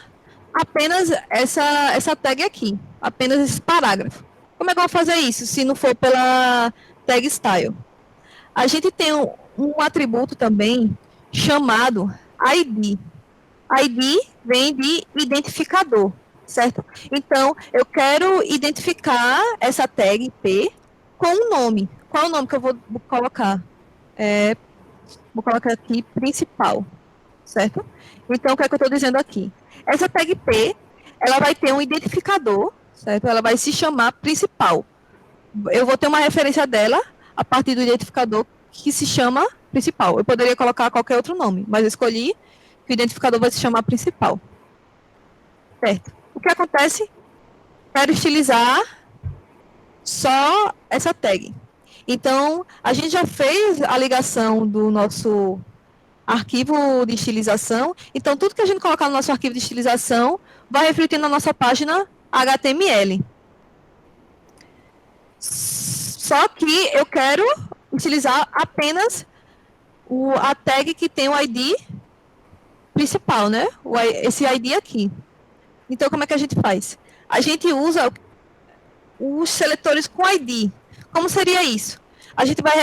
apenas essa tag aqui, apenas esse parágrafo. Como é que eu vou fazer isso se não for pela tag style? A gente tem um atributo também chamado ID. ID vem de identificador, certo? Então, eu quero identificar essa tag P com um nome. Qual é o nome que eu vou colocar? Vou colocar aqui principal, certo? Então, o que é que eu estou dizendo aqui? Essa tag P, ela vai ter um identificador, certo? Ela vai se chamar principal. Eu vou ter uma referência dela a partir do identificador que se chama principal. Eu poderia colocar qualquer outro nome, mas eu escolhi que o identificador vai se chamar principal. Certo. O que acontece? Quero estilizar só essa tag. Então, a gente já fez a ligação do nosso arquivo de estilização. Então, tudo que a gente colocar no nosso arquivo de estilização vai refletir na nossa página HTML. Só que eu quero utilizar apenas a tag que tem o ID principal, né? Esse ID aqui. Então, como é que a gente faz? A gente usa os seletores com ID. Como seria isso? A gente vai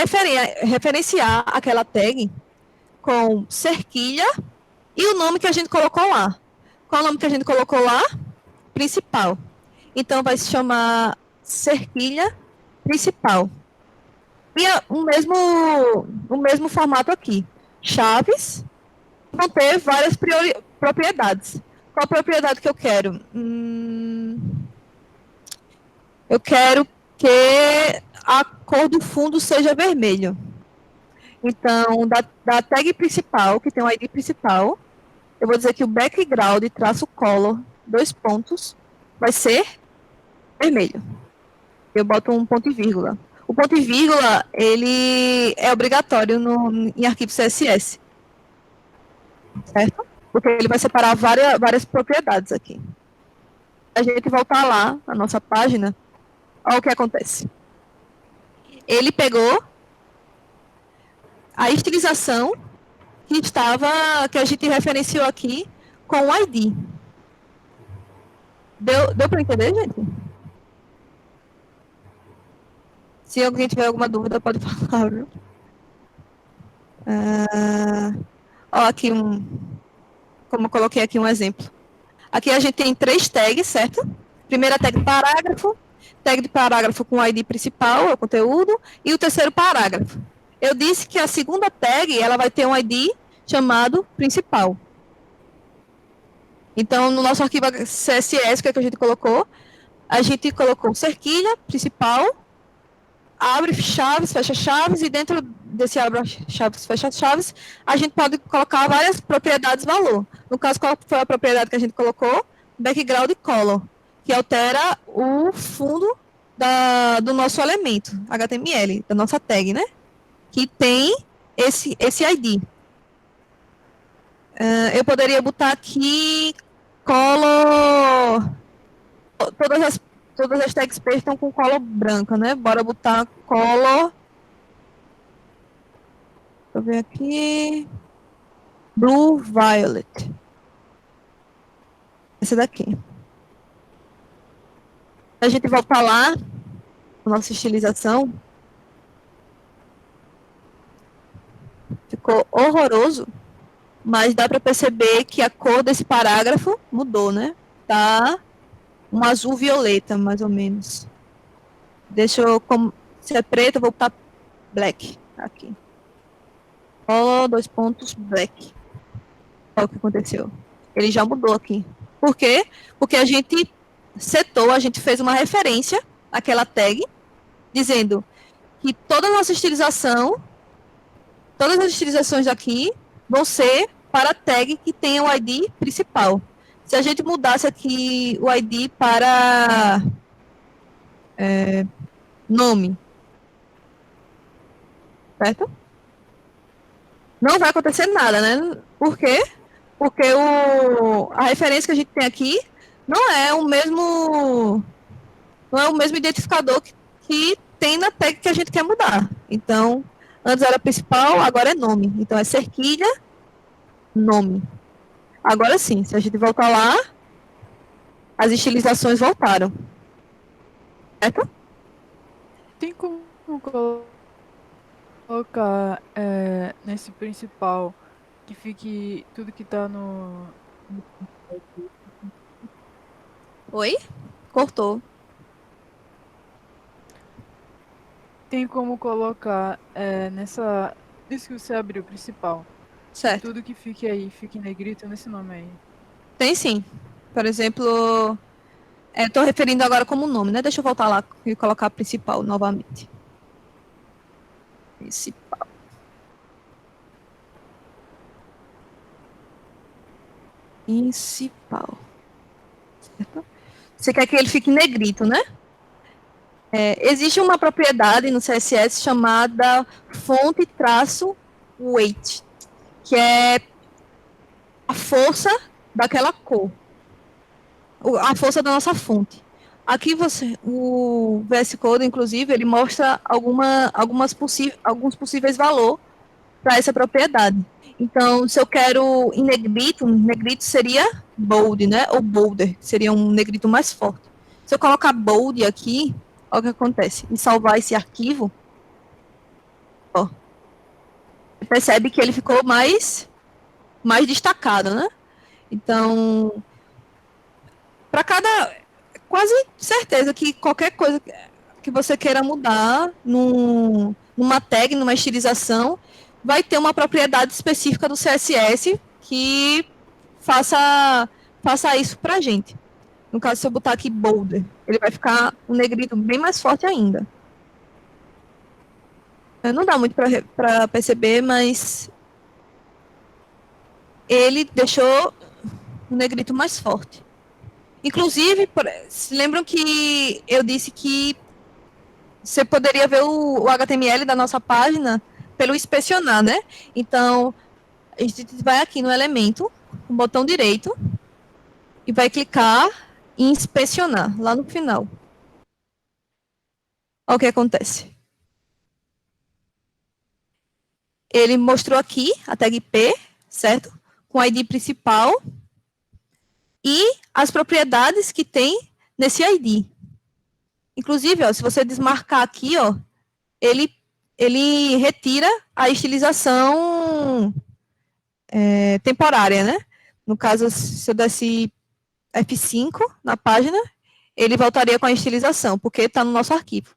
referenciar aquela tag com cerquilha e o nome que a gente colocou lá. Qual o nome que a gente colocou lá? Principal. Então, vai se chamar cerquilha principal. E o mesmo formato aqui. Chaves vão ter várias propriedades. Qual a propriedade que eu quero? Eu quero que a cor do fundo seja vermelho. Então, da tag principal, que tem o ID principal, eu vou dizer que o background traço color, 2 pontos, vai ser vermelho. Eu boto um ponto e vírgula. O ponto e vírgula, ele é obrigatório em arquivo CSS. Certo? Porque ele vai separar várias propriedades aqui. A gente voltar lá na nossa página, olha o que acontece. Ele pegou a estilização que a gente referenciou aqui com o ID. Deu para entender, gente? Se alguém tiver alguma dúvida, pode falar, viu? Aqui como eu coloquei aqui um exemplo. Aqui a gente tem 3 tags, certo? Primeira tag tag de parágrafo com o ID principal, é o conteúdo, e o terceiro parágrafo. Eu disse que a segunda tag, ela vai ter um ID chamado principal. Então, no nosso arquivo CSS, que é que a gente colocou? A gente colocou cerquilha, principal, abre chaves, fecha chaves, e dentro desse abre chaves, fecha chaves, a gente pode colocar várias propriedades valor. No caso, qual foi a propriedade que a gente colocou? Background color, que altera o fundo do nosso elemento, HTML, da nossa tag, né? Que tem esse ID. Eu poderia botar aqui color... Todas as tags P estão com color branca, né? Bora botar color... Deixa eu ver aqui... Blue Violet. Essa daqui. A gente volta lá, na nossa estilização. Ficou horroroso, mas dá para perceber que a cor desse parágrafo mudou, né? Tá um azul violeta, mais ou menos. Deixa eu, se é preto, eu vou botar black aqui. Color, 2 pontos, black. Olha o que aconteceu. Ele já mudou aqui. Por quê? Porque a gente a gente fez uma referência àquela tag, dizendo que toda a nossa estilização, todas as estilizações aqui vão ser para a tag que tem o ID principal. Se a gente mudasse aqui o ID para nome, certo? Não vai acontecer nada, né? Por quê? Porque a referência que a gente tem aqui não é o mesmo identificador que tem na tag que a gente quer mudar. Então, antes era principal, agora é nome. Então, é cerquilha, nome. Agora sim, se a gente voltar lá, as estilizações voltaram. Certo? Tem como colocar nesse principal que fique tudo que tá no- Oi? Cortou. Tem como colocar isso que você abriu, principal, que Certo. tudo que fique aí fique em negrito nesse nome aí. Tem sim. Por exemplo, estou referindo agora como nome, né? Deixa eu voltar lá e colocar principal novamente. Principal. Principal. Certo? Você quer que ele fique em negrito, né? Existe uma propriedade no CSS chamada fonte-weight, que é a força daquela cor, a força da nossa fonte. Aqui o VS Code, inclusive, ele mostra alguns possíveis valores para essa propriedade. Então, se eu quero em negrito, negrito seria bold, né? Ou bolder, seria um negrito mais forte. Se eu colocar bold aqui, olha o que acontece. E salvar esse arquivo, ó, você percebe que ele ficou mais destacado, né? Então, para cada, quase certeza que qualquer coisa que você queira mudar numa tag, numa estilização, vai ter uma propriedade específica do CSS que faça, faça isso pra gente. No caso, se eu botar aqui boulder, ele vai ficar um negrito bem mais forte ainda. Não dá muito para perceber, mas ele deixou o negrito mais forte. Inclusive, se lembram que eu disse que você poderia ver o HTML da nossa página pelo inspecionar, né? Então, a gente vai aqui no elemento, com o botão direito, e vai clicar em inspecionar, lá no final. Olha o que acontece. Ele mostrou aqui a tag P, certo? Com a ID principal e as propriedades que tem nesse ID. Inclusive, ó, se você desmarcar aqui, ó, ele retira a estilização temporária, né? No caso, se eu desse F5 na página, ele voltaria com a estilização, porque está no nosso arquivo.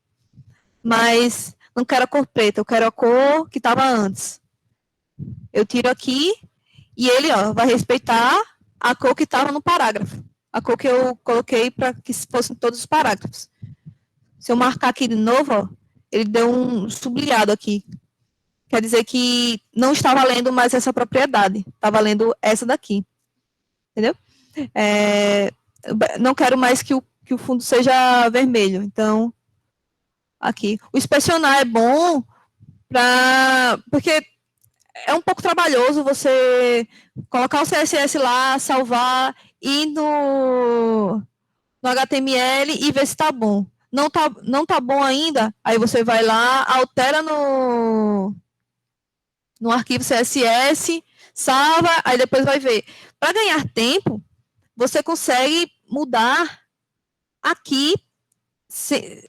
Mas não quero a cor preta, eu quero a cor que estava antes. Eu tiro aqui e ele vai respeitar a cor que estava no parágrafo. A cor que eu coloquei para que fossem todos os parágrafos. Se eu marcar aqui de novo, ó, ele deu um sublinhado aqui. Quer dizer que não está valendo mais essa propriedade. Está valendo essa daqui. Entendeu? Não quero mais que o fundo seja vermelho. Então, aqui. O inspecionar é bom porque é um pouco trabalhoso você colocar o CSS lá, salvar, ir no HTML e ver se está bom. Não tá bom ainda, aí você vai lá, altera no arquivo CSS, salva, aí depois vai ver. Para ganhar tempo, você consegue mudar aqui se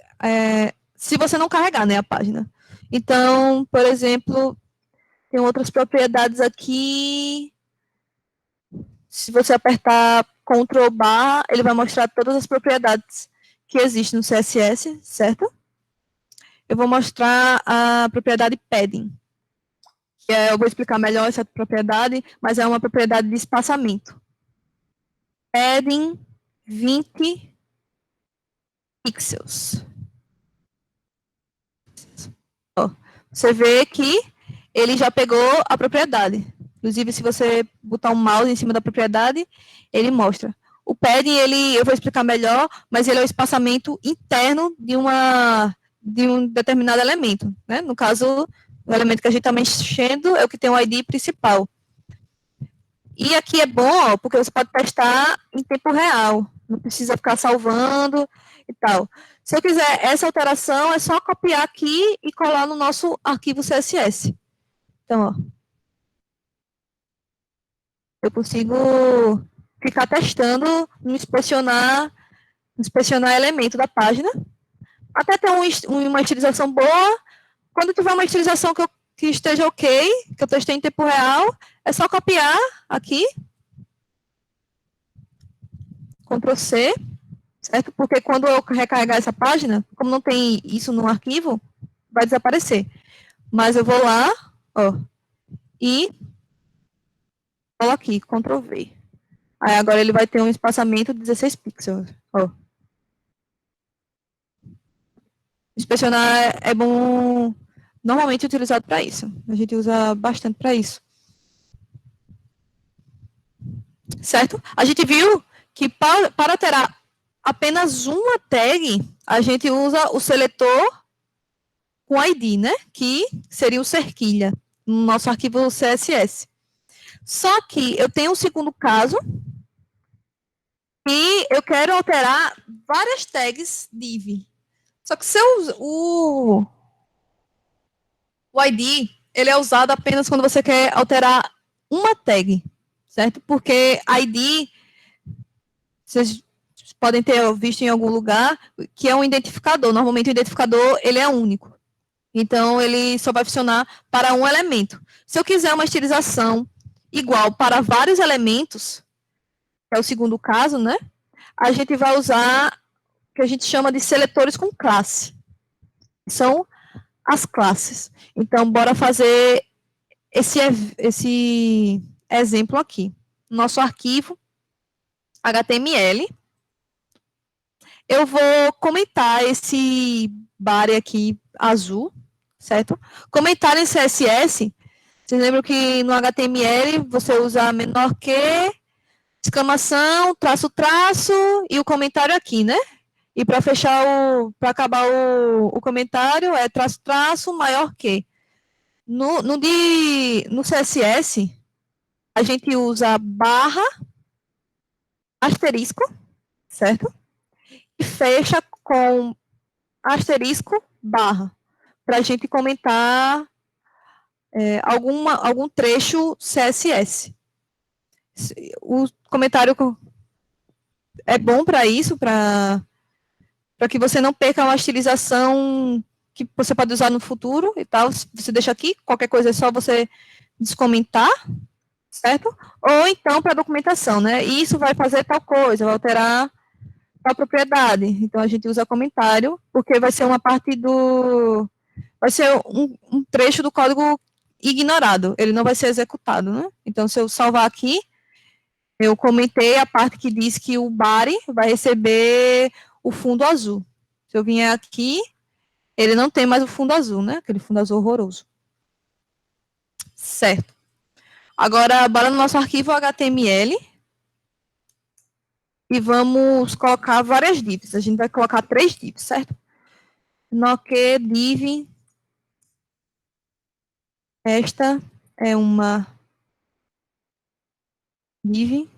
você não carregar, né, a página. Então, por exemplo, tem outras propriedades aqui. Se você apertar Ctrl barra, ele vai mostrar todas as propriedades que existem no CSS, certo? Eu vou mostrar a propriedade padding. Eu vou explicar melhor essa propriedade, mas é uma propriedade de espaçamento. Padding 20 pixels. Você vê que ele já pegou a propriedade. Inclusive, se você botar um mouse em cima da propriedade, ele mostra. O padding, eu vou explicar melhor, mas ele é o espaçamento interno de um determinado elemento. Né? No caso, o elemento que a gente está mexendo é o que tem o ID principal. E aqui é bom, porque você pode testar em tempo real. Não precisa ficar salvando e tal. Se eu quiser essa alteração, é só copiar aqui e colar no nosso arquivo CSS. Então, ó, eu consigo ficar testando, inspecionar elemento da página, até ter uma estilização boa. Quando tiver uma estilização que esteja ok, que eu testei em tempo real, é só copiar aqui, Ctrl C, certo? Porque quando eu recarregar essa página, como não tem isso no arquivo, vai desaparecer. Mas eu vou lá, ó, e colo aqui, Ctrl V. Aí agora ele vai ter um espaçamento de 16 pixels, ó. Inspecionar é bom, normalmente utilizado para isso. A gente usa bastante para isso. Certo? A gente viu que para alterar apenas uma tag, a gente usa o seletor com ID, né? Que seria o cerquilha, no nosso arquivo CSS. Só que eu tenho um segundo caso, e eu quero alterar várias tags div. Só que se eu, o ID, ele é usado apenas quando você quer alterar uma tag, certo? Porque ID, vocês podem ter visto em algum lugar, que é um identificador. Normalmente o identificador, ele é único. Então, ele só vai funcionar para um elemento. Se eu quiser uma estilização igual para vários elementos, que é o segundo caso, né? A gente vai usar o que a gente chama de seletores com classe. São as classes. Então, bora fazer esse exemplo aqui. Nosso arquivo HTML. Eu vou comentar esse body aqui azul, certo? Comentário em CSS, vocês lembram que no HTML você usa menor que, exclamação, traço, traço, e o comentário aqui, né? E para para acabar o comentário é traço, traço, maior que. No CSS, a gente usa barra, asterisco, certo? E fecha com asterisco, barra, para a gente comentar algum trecho CSS. O comentário é bom para isso, para que você não perca uma estilização que você pode usar no futuro e tal. Você deixa aqui, qualquer coisa é só você descomentar, certo? Ou então para documentação, né? E isso vai fazer tal coisa, vai alterar tal propriedade. Então a gente usa comentário, porque vai ser uma parte do. Vai ser um trecho do código ignorado, ele não vai ser executado, né? Então, se eu salvar aqui, eu comentei a parte que diz que o body vai receber o fundo azul. Se eu vier aqui, ele não tem mais o fundo azul, né? Aquele fundo azul horroroso. Certo. Agora, bora no nosso arquivo HTML e vamos colocar várias divs. A gente vai colocar 3 divs, certo? Noque div. Esta é uma div.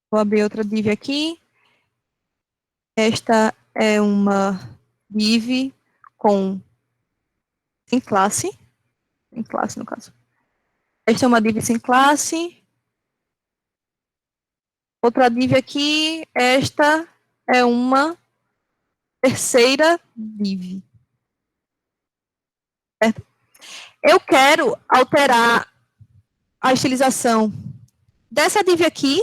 Vou abrir outra div aqui. Esta é uma div sem classe. Sem classe, no caso. Esta é uma div sem classe. Outra div aqui. Esta é uma terceira div. Certo? Eu quero alterar a estilização dessa div aqui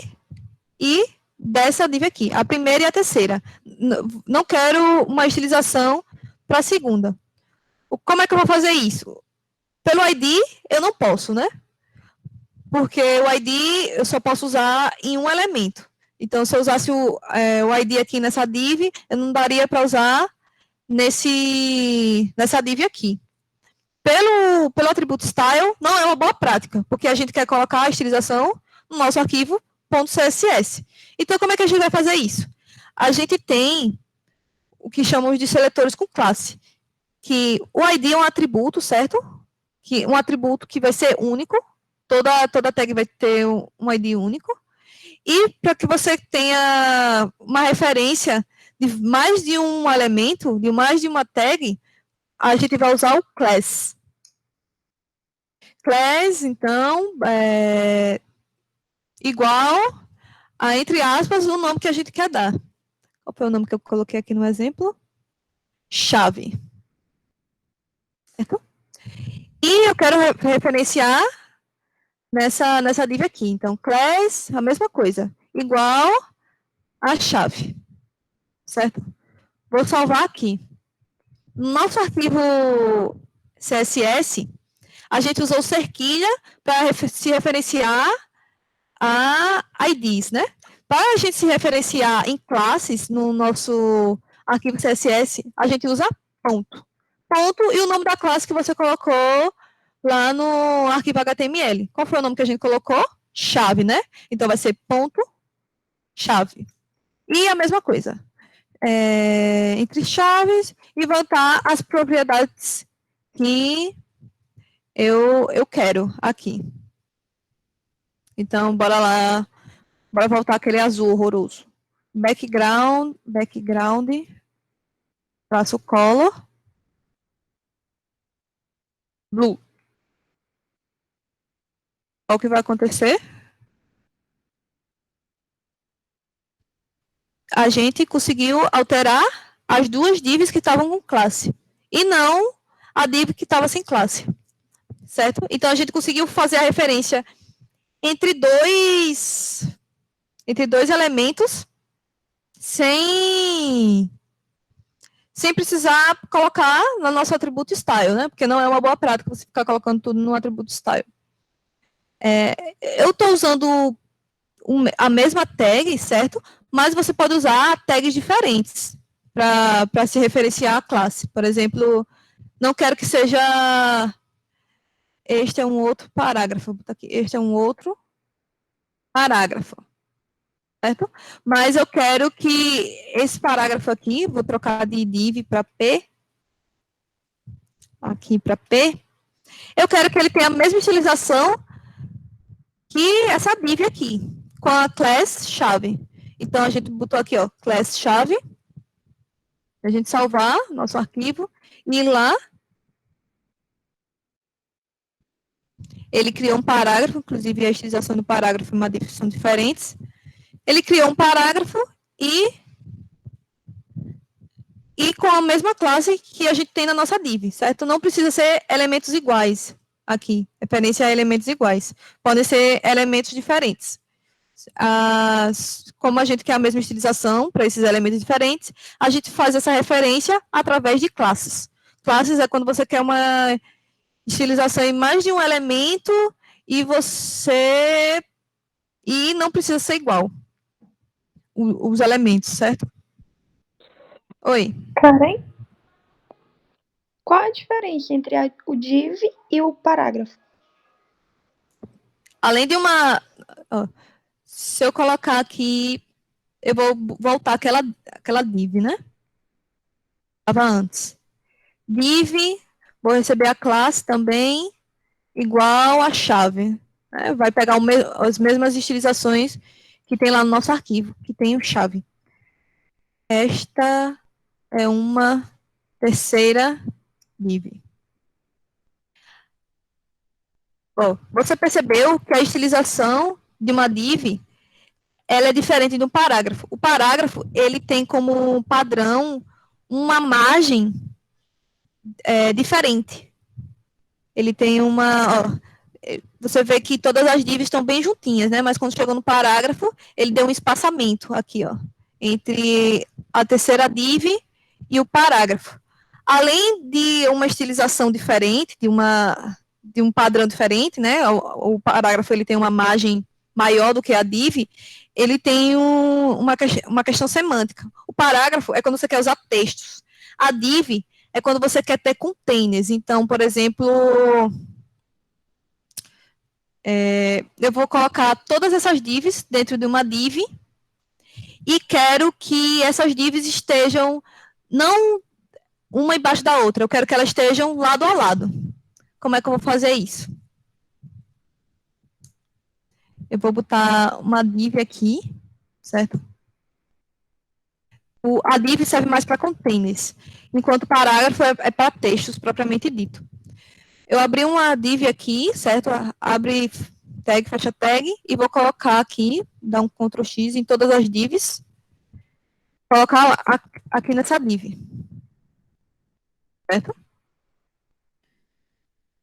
e dessa div aqui, a primeira e a terceira. Não quero uma estilização para a segunda. Como é que eu vou fazer isso? Pelo ID, eu não posso, né? Porque o ID eu só posso usar em um elemento. Então, se eu usasse o ID aqui nessa div, eu não daria para usar nessa div aqui. Pelo atributo style, não é uma boa prática, porque a gente quer colocar a estilização no nosso arquivo .css. Então, como é que a gente vai fazer isso? A gente tem o que chamamos de seletores com classe, que o ID é um atributo, certo? Um atributo que vai ser único, toda tag vai ter um ID único, E para que você tenha uma referência de mais de um elemento, de mais de uma tag, a gente vai usar o class. Class, então, é igual a, entre aspas, o nome que a gente quer dar. Qual foi o nome que eu coloquei aqui no exemplo? Chave. Certo? E eu quero referenciar nessa div aqui. Então, class, a mesma coisa. Igual a chave. Certo? Vou salvar aqui. No nosso arquivo CSS, a gente usou cerquilha para se referenciar a IDs, né? Para a gente se referenciar em classes no nosso arquivo CSS, a gente usa ponto. Ponto e o nome da classe que você colocou lá no arquivo HTML. Qual foi o nome que a gente colocou? Chave, né? Então vai ser ponto chave. E a mesma coisa. Entre chaves e vão estar as propriedades que eu quero aqui. Então, bora lá. Bora voltar aquele azul horroroso. Background, traço color, blue. Olha o que vai acontecer. A gente conseguiu alterar as duas divs que estavam com classe. E não a div que estava sem classe. Certo? Então, a gente conseguiu fazer a referência entre dois elementos sem precisar colocar no nosso atributo style, né? Porque não é uma boa prática você ficar colocando tudo no atributo style. Eu estou usando a mesma tag, certo? Mas você pode usar tags diferentes para se referenciar à classe. Por exemplo, não quero que seja... Este é um outro parágrafo. Vou botar aqui. Este é um outro parágrafo. Certo? Mas eu quero que esse parágrafo aqui, vou trocar de div para P, aqui para P, eu quero que ele tenha a mesma estilização que essa div aqui, com a class chave. Então, a gente botou aqui, ó, class chave, a gente salvar nosso arquivo, e lá, ele criou um parágrafo, inclusive a estilização do parágrafo e uma div são diferentes. Ele criou um parágrafo e com a mesma classe que a gente tem na nossa div, certo? Não precisa ser elementos iguais aqui, referência a elementos iguais. Podem ser elementos diferentes. Como a gente quer a mesma estilização para esses elementos diferentes, a gente faz essa referência através de classes. Classes é quando você quer uma estilização em mais de um elemento e não precisa ser igual os elementos, certo? Oi. Karen, qual a diferença entre o div e o parágrafo? Além de uma... se eu colocar aqui, eu vou voltar aquela div, né? Estava antes. Div, vou receber a classe também, igual a chave. Né? Vai pegar as mesmas estilizações que tem lá no nosso arquivo, que tem o chave. Esta é uma terceira div. Bom, você percebeu que a estilização de uma div ela é diferente de um parágrafo. O parágrafo ele tem como padrão uma margem diferente. Ele tem uma... você vê que todas as divs estão bem juntinhas, né? Mas quando chegou no parágrafo, ele deu um espaçamento aqui, ó, entre a terceira div e o parágrafo. Além de uma estilização diferente, de um padrão diferente, né? O parágrafo ele tem uma margem maior do que a div, ele tem uma questão semântica. O parágrafo é quando você quer usar textos. A div é quando você quer ter containers. Então, por exemplo, eu vou colocar todas essas divs dentro de uma div e quero que essas divs estejam não uma embaixo da outra, eu quero que elas estejam lado a lado. Como é que eu vou fazer isso? Eu vou botar uma div aqui, certo? A div serve mais para containers, enquanto o parágrafo é para textos propriamente dito. Eu abri uma div aqui, certo? Abre tag, fecha tag, e vou colocar aqui, dar um Ctrl X em todas as divs, colocar aqui nessa div, certo?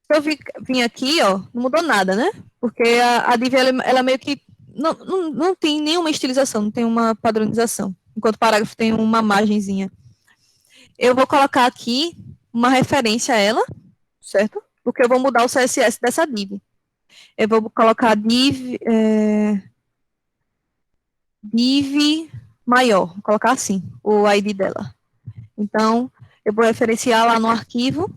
Se eu vim aqui, ó, não mudou nada, né? Porque a div, ela meio que não tem nenhuma estilização, não tem uma padronização, enquanto o parágrafo tem uma margenzinha. Eu vou colocar aqui uma referência a ela, certo? Porque eu vou mudar o CSS dessa div. Eu vou colocar div maior, vou colocar assim, o ID dela. Então, eu vou referenciar lá no arquivo.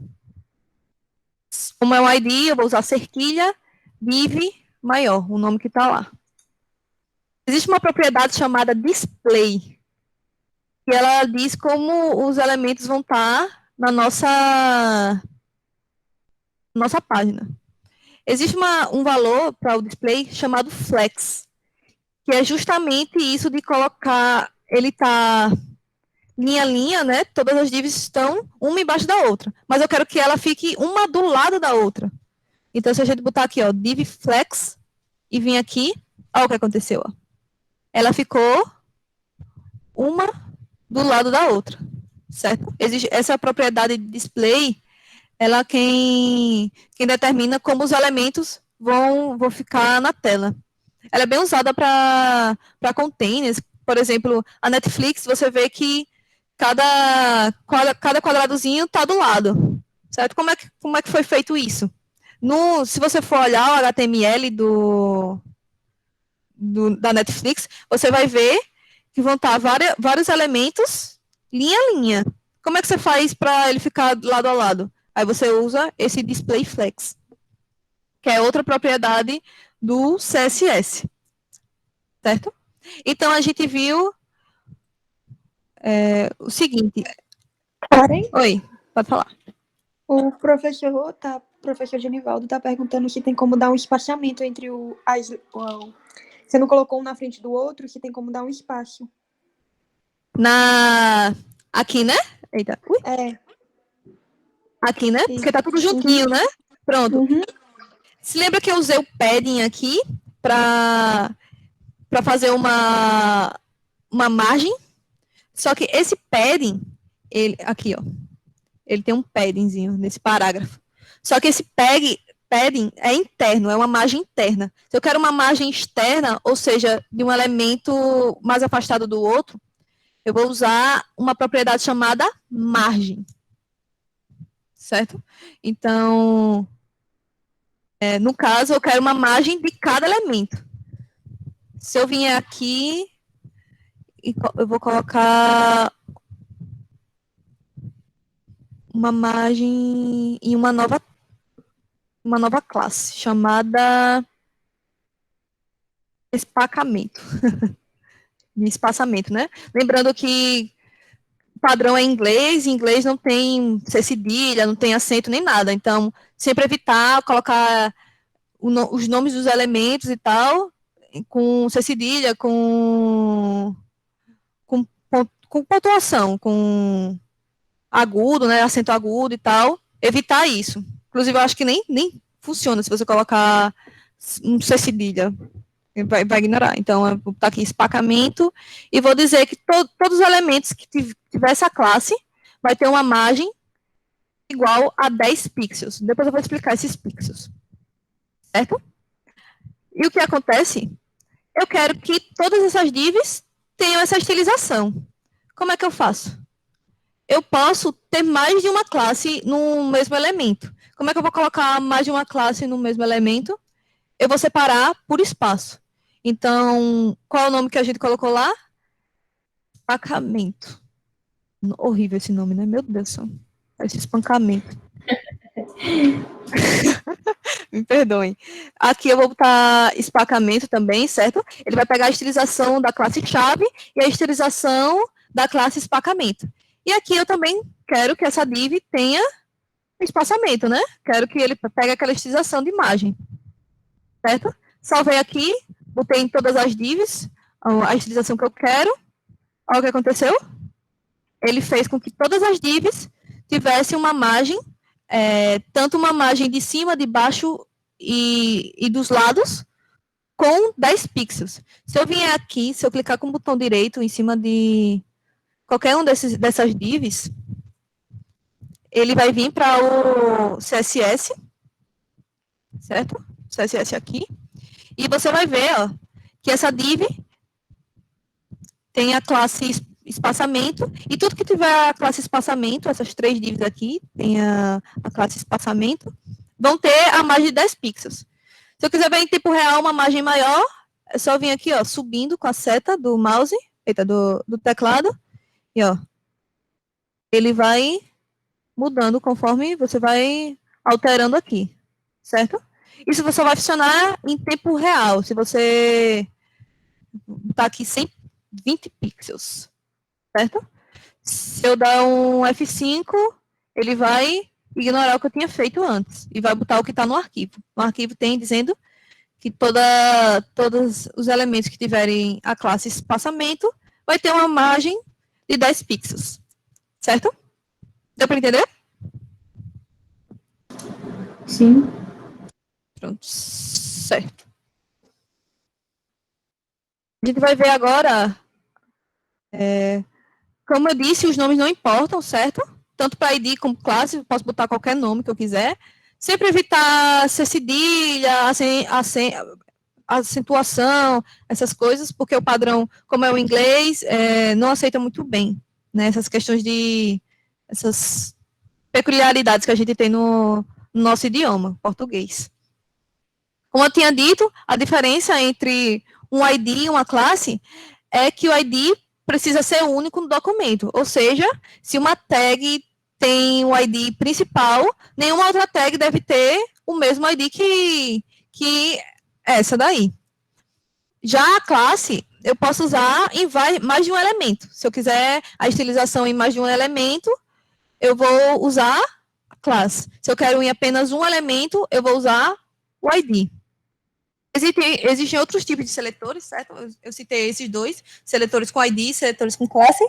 Como é um ID, eu vou usar cerquilha div maior, o nome que está lá. Existe uma propriedade chamada display, que ela diz como os elementos vão estar na nossa página. Existe um valor para o display chamado flex, que é justamente isso de colocar, ele está linha a linha, né? Todas as divs estão uma embaixo da outra, mas eu quero que ela fique uma do lado da outra. Então, se a gente botar aqui, ó, div flex, e vir aqui, olha o que aconteceu, ó. Ela ficou uma do lado da outra, certo? Existe essa propriedade de display, ela quem determina como os elementos vão ficar na tela. Ela é bem usada para containers. Por exemplo, a Netflix, você vê que cada quadradozinho está do lado, certo? Como é que foi feito isso? Se você for olhar o HTML da Netflix, você vai ver que vão estar vários elementos linha a linha. Como é que você faz para ele ficar lado a lado? Aí você usa esse display flex, que é outra propriedade do CSS, certo? Então, a gente viu o seguinte. Karen, Oi, pode falar. o professor Genivaldo está perguntando se tem como dar um espaçamento entre você não colocou um na frente do outro, se tem como dar um espaço. Aqui, né? Eita. Ui. É. Aqui, né? Porque tá tudo juntinho, né? Pronto. Uhum. Se lembra que eu usei o padding aqui para fazer uma margem? Só que esse padding, aqui, ó, ele tem um paddingzinho nesse parágrafo. Só que esse padding é interno, é uma margem interna. Se eu quero uma margem externa, ou seja, de um elemento mais afastado do outro, eu vou usar uma propriedade chamada margem. Certo? Então, no caso, eu quero uma margem de cada elemento. Se eu vier aqui, eu vou colocar uma margem em uma nova classe, chamada espacamento. De espaçamento, né? Lembrando que o padrão é em inglês não tem cedilha, não tem acento nem nada. Então, sempre evitar colocar os nomes dos elementos e tal, com cedilha, com pontuação, com agudo, né, acento agudo e tal, evitar isso. Inclusive, eu acho que nem funciona se você colocar um cedilha, vai ignorar. Então, eu vou botar aqui espacamento e vou dizer que todos os elementos que tiver essa classe vai ter uma margem igual a 10 pixels. Depois eu vou explicar esses pixels. Certo? E o que acontece? Eu quero que todas essas divs tenham essa estilização. Como é que eu faço? Eu posso ter mais de uma classe no mesmo elemento. Como é que eu vou colocar mais de uma classe no mesmo elemento? Eu vou separar por espaço. Então, qual é o nome que a gente colocou lá? Espacamento. Horrível esse nome, né? Meu Deus do céu. Parece espancamento. Me perdoem. Aqui eu vou botar espacamento também, certo? Ele vai pegar a estilização da classe chave e a estilização da classe espacamento. E aqui eu também quero que essa div tenha espaçamento, né? Quero que ele pegue aquela estilização de imagem. Certo? Salvei aqui, botei em todas as divs a estilização que eu quero. Olha o que aconteceu. Ele fez com que todas as divs tivessem uma margem, tanto uma margem de cima, de baixo e dos lados, com 10 pixels. Se eu vier aqui, se eu clicar com o botão direito em cima de qualquer um dessas divs, ele vai vir para o CSS, certo? CSS aqui. E você vai ver, ó, que essa div tem a classe espaçamento, e tudo que tiver a classe espaçamento, essas 3 divs aqui, tem a classe espaçamento, vão ter a margem de 10 pixels. Se eu quiser ver em tempo real uma margem maior, é só vir aqui, ó, subindo com a seta do mouse, do teclado, e ó, ele vai mudando conforme você vai alterando aqui, certo? Isso só vai funcionar em tempo real, se você botar aqui 120 pixels, certo? Se eu dar um F5, ele vai ignorar o que eu tinha feito antes e vai botar o que está no arquivo. No arquivo tem dizendo que todos os elementos que tiverem a classe espaçamento vai ter uma margem de 10 pixels, certo? Deu para entender? Sim. Pronto, certo. A gente vai ver agora, como eu disse, os nomes não importam, certo? Tanto para ID como classe, eu posso botar qualquer nome que eu quiser. Sempre evitar ser cedilha, acentuação, essas coisas, porque o padrão, como é o inglês, não aceita muito bem, né? Essas questões essas peculiaridades que a gente tem no nosso idioma, português. Como eu tinha dito, a diferença entre um ID e uma classe é que o ID precisa ser único no documento, ou seja, se uma tag tem o ID principal, nenhuma outra tag deve ter o mesmo ID que essa daí. Já a classe, eu posso usar em mais de um elemento. Se eu quiser a estilização em mais de um elemento, eu vou usar a classe. Se eu quero em apenas um elemento, eu vou usar o ID. Existem outros tipos de seletores, certo? Eu citei esses dois, seletores com ID, seletores com classe.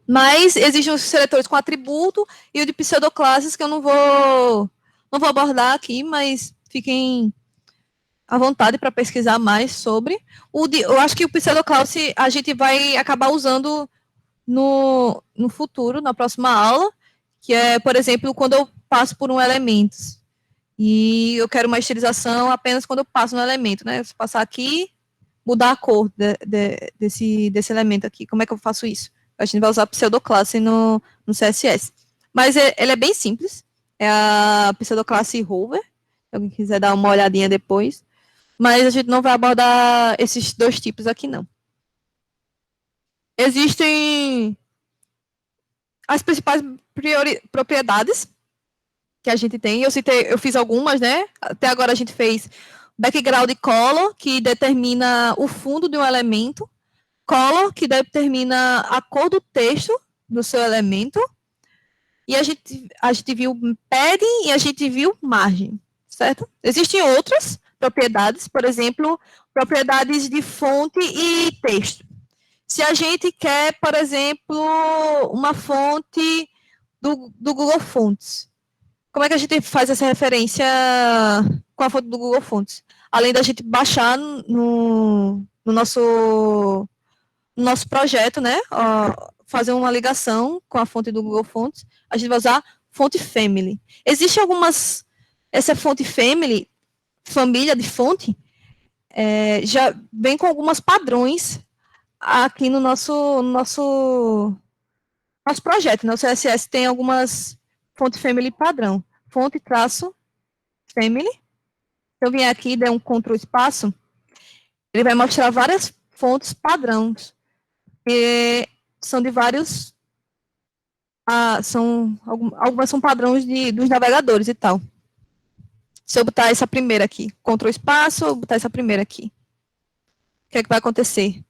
Mas existem os seletores com atributo e o de pseudoclasses que eu não vou abordar aqui, mas fiquem à vontade para pesquisar mais sobre. Eu acho que o pseudoclasse a gente vai acabar usando no futuro, na próxima aula, que é, por exemplo, quando eu passo por um elemento. E eu quero uma estilização apenas quando eu passo no elemento, né? Se passar aqui, mudar a cor desse elemento aqui. Como é que eu faço isso? A gente vai usar pseudoclasse no CSS. Mas ele é bem simples. É a pseudoclasse hover. Se alguém quiser dar uma olhadinha depois. Mas a gente não vai abordar esses dois tipos aqui, não. Existem as principais propriedades que a gente tem, eu fiz algumas, né? Até agora a gente fez background color, que determina o fundo de um elemento, color, que determina a cor do texto do seu elemento, e a gente viu padding e a gente viu margem, certo? Existem outras propriedades, por exemplo, propriedades de fonte e texto. Se a gente quer, por exemplo, uma fonte do Google Fonts, como é que a gente faz essa referência com a fonte do Google Fonts? Além da gente baixar no nosso projeto, né? Fazer uma ligação com a fonte do Google Fonts, a gente vai usar fonte family. Existe essa fonte family, família de fonte, já vem com algumas padrões aqui no nosso projeto, né? O CSS tem algumas fonte family padrão. Fonte traço family. Se eu vier aqui e der um Ctrl espaço, ele vai mostrar várias fontes padrões. E são de vários. Algumas são padrões dos navegadores e tal. Se eu botar essa primeira aqui, Ctrl espaço, eu botar essa primeira aqui. O que é que vai acontecer?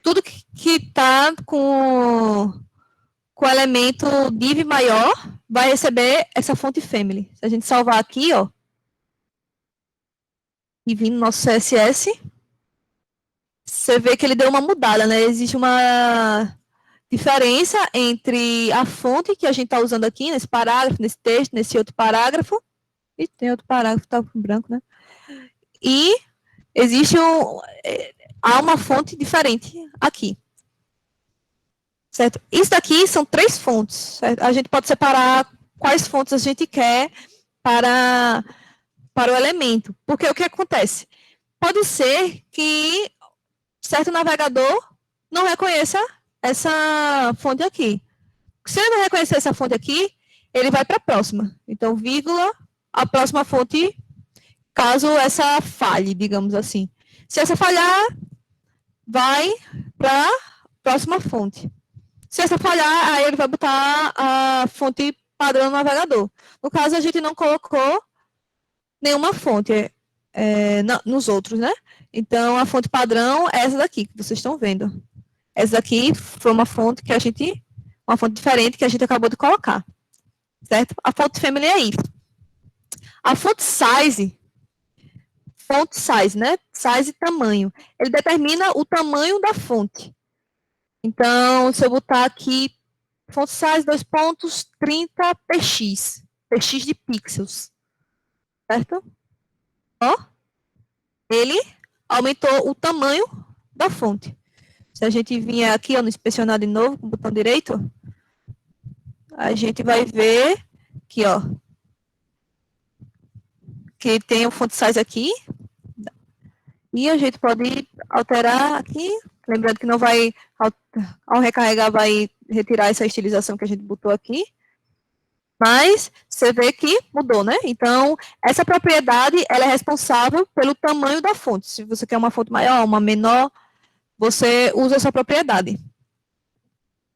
Tudo que está com o elemento div maior, vai receber essa fonte family. Se a gente salvar aqui, ó, e vir no nosso CSS, você vê que ele deu uma mudada, né? Existe uma diferença entre a fonte que a gente está usando aqui, nesse parágrafo, nesse texto, nesse outro parágrafo. E tem outro parágrafo que está com branco, né? E existe há uma fonte diferente aqui. Certo? Isso daqui são 3 fontes. Certo? A gente pode separar quais fontes a gente quer para o elemento. Porque o que acontece? Pode ser que certo navegador não reconheça essa fonte aqui. Se ele não reconhecer essa fonte aqui, ele vai para a próxima. Então, vírgula, a próxima fonte, caso essa falhe, digamos assim. Se essa falhar, vai para a próxima fonte. Se essa falhar, aí ele vai botar a fonte padrão no navegador. No caso, a gente não colocou nenhuma fonte nos outros, né? Então, a fonte padrão é essa daqui, que vocês estão vendo. Essa daqui foi uma fonte uma fonte diferente que a gente acabou de colocar. Certo? A fonte family é isso. A fonte size, né? Size tamanho. Ele determina o tamanho da fonte. Então, se eu botar aqui, font size, 30 px. Px de pixels. Certo? Ó. Ele aumentou o tamanho da fonte. Se a gente vier aqui, ó, no inspecionar de novo, com o botão direito, a gente vai ver que, ó, que tem o font size aqui, e a gente pode alterar aqui, lembrando que não vai, ao recarregar, vai retirar essa estilização que a gente botou aqui, mas você vê que mudou, né? Então, essa propriedade, ela é responsável pelo tamanho da fonte. Se você quer uma fonte maior, uma menor, você usa essa propriedade.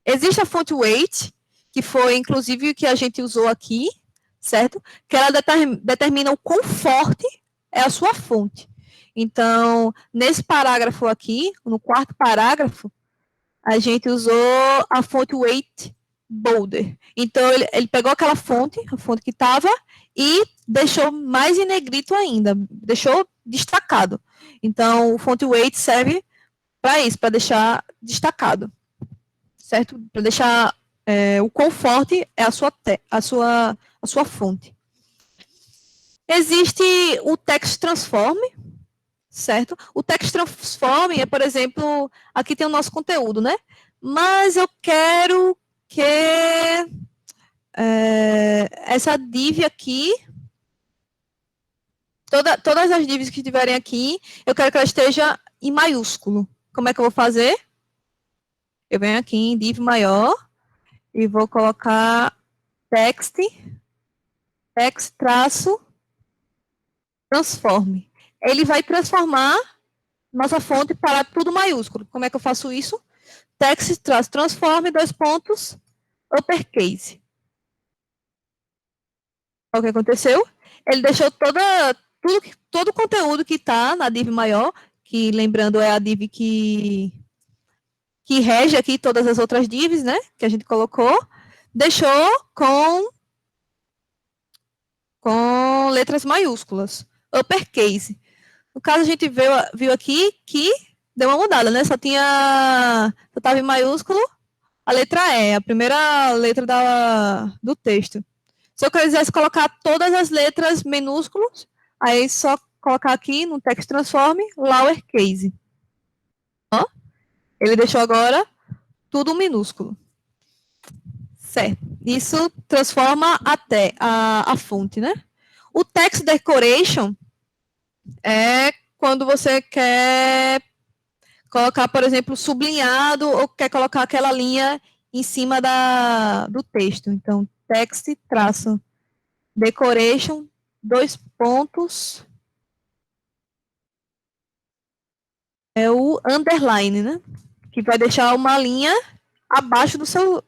Existe a fonte weight, que foi, inclusive, o que a gente usou aqui, certo? Que ela determina o quão forte é a sua fonte. Então, nesse parágrafo aqui, no 4º parágrafo, a gente usou a fonte weight bolder. Então, ele pegou aquela fonte, a fonte que estava, e deixou mais em negrito ainda, deixou destacado. Então, o fonte weight serve para isso, para deixar destacado, certo? Para deixar o quão forte é a sua fonte. Existe o text transform, certo? O text transform é, por exemplo, aqui tem o nosso conteúdo, né? Mas eu quero que essa div aqui, todas as divs que estiverem aqui, eu quero que ela esteja em maiúsculo. Como é que eu vou fazer? Eu venho aqui em div maior e vou colocar text traço transform. Ele vai transformar nossa fonte para tudo maiúsculo. Como é que eu faço isso? Text traço transform, uppercase. Olha o que aconteceu? Ele deixou todo o conteúdo que está na div maior, que, lembrando, é a div que rege aqui todas as outras divs, né, que a gente colocou, deixou com letras maiúsculas, uppercase. No caso, a gente viu aqui que deu uma mudada, né, só estava em maiúsculo a letra E, a primeira letra do texto. Se eu quisesse colocar todas as letras minúsculas, aí só colocar aqui no text transform, lowercase. Ó, ele deixou agora tudo minúsculo. Certo. Isso transforma até a fonte, né? O text decoration é quando você quer colocar, por exemplo, sublinhado ou quer colocar aquela linha em cima do texto. Então, text traço decoration, é o underline, né? Que vai deixar uma linha abaixo do seu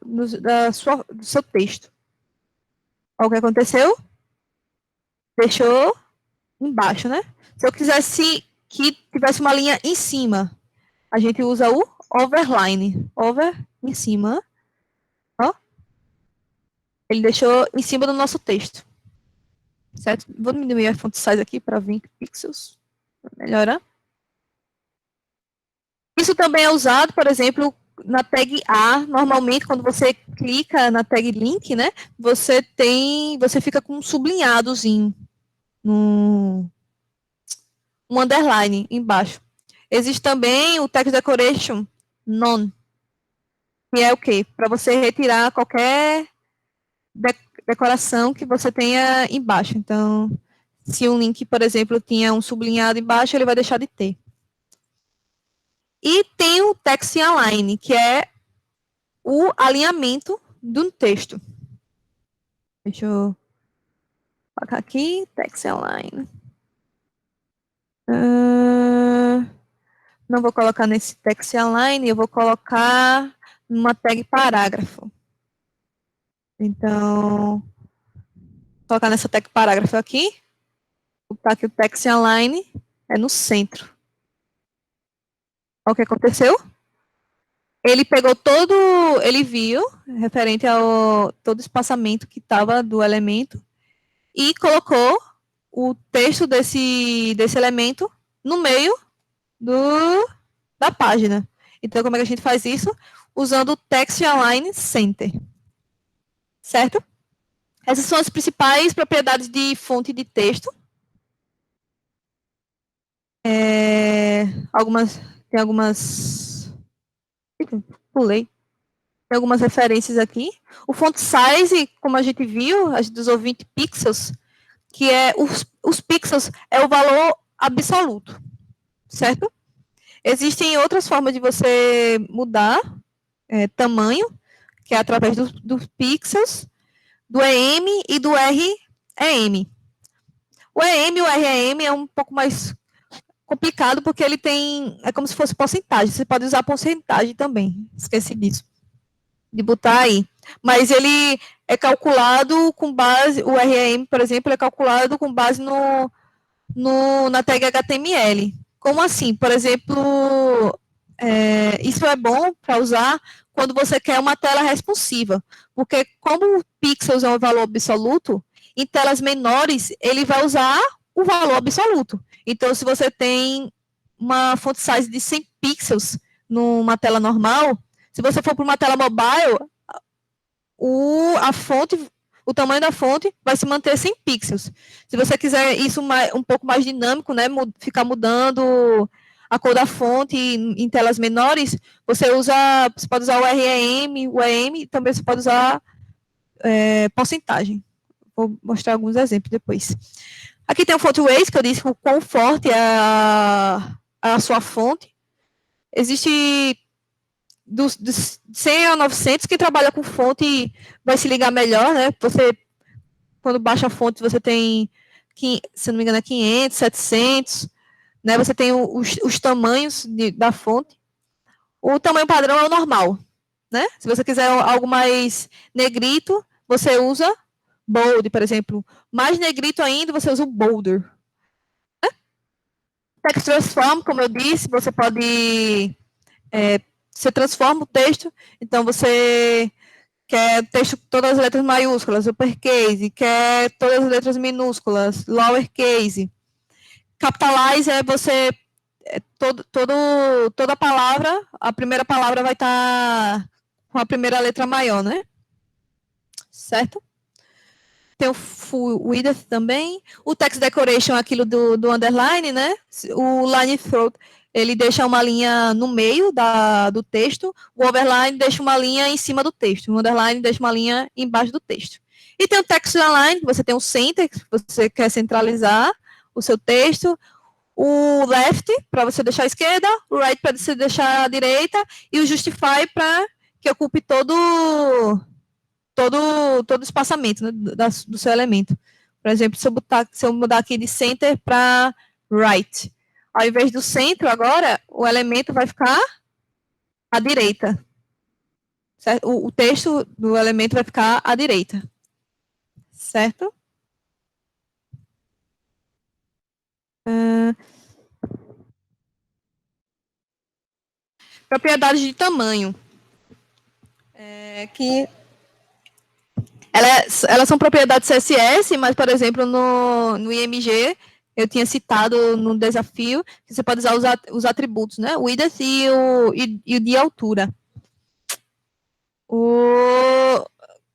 texto. Olha o que aconteceu? Deixou embaixo, né? Se eu quisesse que tivesse uma linha em cima, a gente usa o overline. Over, em cima. Ó. Ele deixou em cima do nosso texto. Certo? Vou diminuir a font size aqui para 20 pixels. Melhora. Isso também é usado, por exemplo, na tag A. Normalmente, quando você clica na tag link, né, você fica com um sublinhadozinho, um underline embaixo. Existe também o text decoration none, que é o quê? Para você retirar qualquer decoração que você tenha embaixo. Então, se um link, por exemplo, tinha um sublinhado embaixo, ele vai deixar de ter. E tem o text align, que é o alinhamento do texto. Deixa eu colocar aqui, text align. Não vou colocar nesse text align, eu vou colocar numa tag parágrafo. Então, vou colocar nessa tag parágrafo aqui. Vou botar aqui o text align, é no centro. Olha o que aconteceu? Ele pegou ele viu, referente ao todo o espaçamento que estava do elemento, e colocou o texto desse elemento no meio da página. Então, como é que a gente faz isso? Usando o Text Align Center. Certo? Essas são as principais propriedades de fonte de texto. Tem algumas... Pulei. Tem algumas referências aqui. O font size, como a gente viu, dos 20 pixels, que é os pixels é o valor absoluto, certo? Existem outras formas de você mudar tamanho, que é através dos pixels, do EM e do REM. O EM e o REM é um pouco mais complicado, porque ele é como se fosse porcentagem. Você pode usar porcentagem também, esqueci disso, de botar aí. Mas ele é calculado com base, o REM, por exemplo, é calculado com base na tag HTML. Como assim? Por exemplo, isso é bom para usar quando você quer uma tela responsiva, porque como o pixels é um valor absoluto, em telas menores, ele vai usar o valor absoluto. Então, se você tem uma font size de 100 pixels numa tela normal, se você for para uma tela mobile, o tamanho da fonte vai se manter 100 pixels. Se você quiser isso um pouco mais dinâmico, né, ficar mudando a cor da fonte em telas menores, você pode usar o REM, o EM, e também você pode usar porcentagem. Vou mostrar alguns exemplos depois. Aqui tem o font weight, que eu disse o quão forte é a sua fonte. Existe dos 100 a 900, quem trabalha com fonte vai se ligar melhor, né? Você, quando baixa a fonte, você tem, se não me engano, 500, 700, né? Você tem os tamanhos da fonte. O tamanho padrão é o normal, né? Se você quiser algo mais negrito, você usa bold, por exemplo. Mais negrito ainda, você usa o bolder. Né? Text transform, como eu disse, você pode... você transforma o texto, então você quer texto com todas as letras maiúsculas, uppercase, quer todas as letras minúsculas, lowercase. Capitalize é você, toda palavra, a primeira palavra vai estar com a primeira letra maior, né? Certo? Tem o full width também. O text decoration, aquilo do underline, né? O line through, ele deixa uma linha no meio do texto, o overline deixa uma linha em cima do texto, o underline deixa uma linha embaixo do texto. E tem o text align, você tem o center, que você quer centralizar o seu texto, o left, para você deixar à esquerda, o right, para você deixar à direita, e o justify, para que ocupe todo o espaçamento, né, do seu elemento. Por exemplo, se eu mudar aqui de center para right, ao invés do centro, agora, o elemento vai ficar à direita. Certo? O texto do elemento vai ficar à direita. Certo? Propriedades de tamanho. Que elas são propriedades CSS, mas, por exemplo, no IMG eu tinha citado no desafio, que você pode usar os atributos, né? O width e o de altura.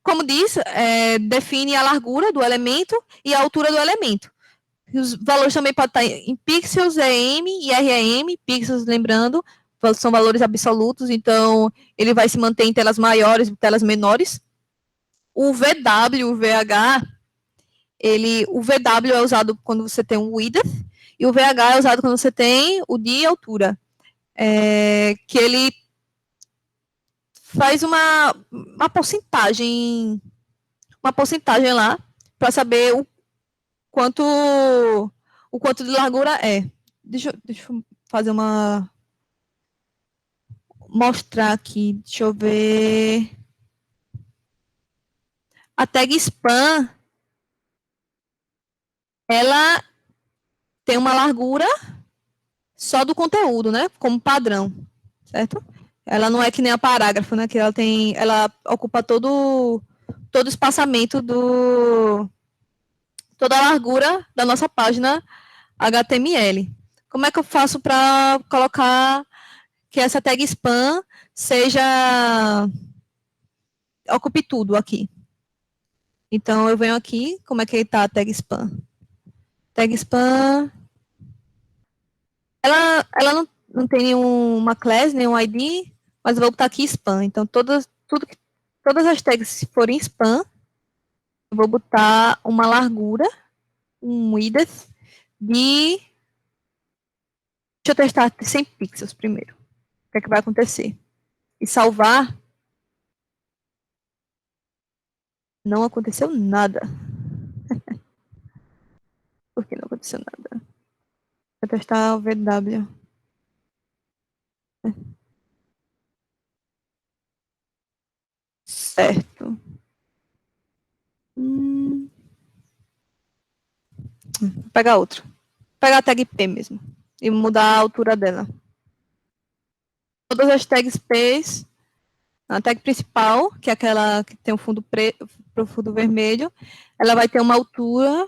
Como diz, define a largura do elemento e a altura do elemento. Os valores também podem estar em pixels, EM e REM. Pixels, lembrando, são valores absolutos, então ele vai se manter em telas maiores e telas menores. O VW, o VH, o VW é usado quando você tem um width, e o VH é usado quando você tem o de altura. Que ele faz uma porcentagem lá, para saber o quanto de largura é. Deixa eu fazer mostrar aqui, deixa eu ver. A tag span, ela tem uma largura só do conteúdo, né? Como padrão, certo? Ela não é que nem a parágrafo, né? Que ela ocupa todo o espaçamento toda a largura da nossa página HTML. Como é que eu faço para colocar que essa tag span ocupe tudo aqui? Então, eu venho aqui, como é que está a tag span? Tag span, ela não tem nenhuma class, nenhum ID, mas eu vou botar aqui span. Então, todas as tags, se forem span, eu vou botar uma largura, um width de... Deixa eu testar 100 pixels primeiro. O que é que vai acontecer? E salvar. Não aconteceu nada. Por que não aconteceu nada? Vou testar o VW. Certo. Vou pegar outro. Vou pegar a tag P mesmo. E mudar a altura dela. Todas as tags P, a tag principal, que é aquela que tem o fundo preto, o fundo vermelho, ela vai ter uma altura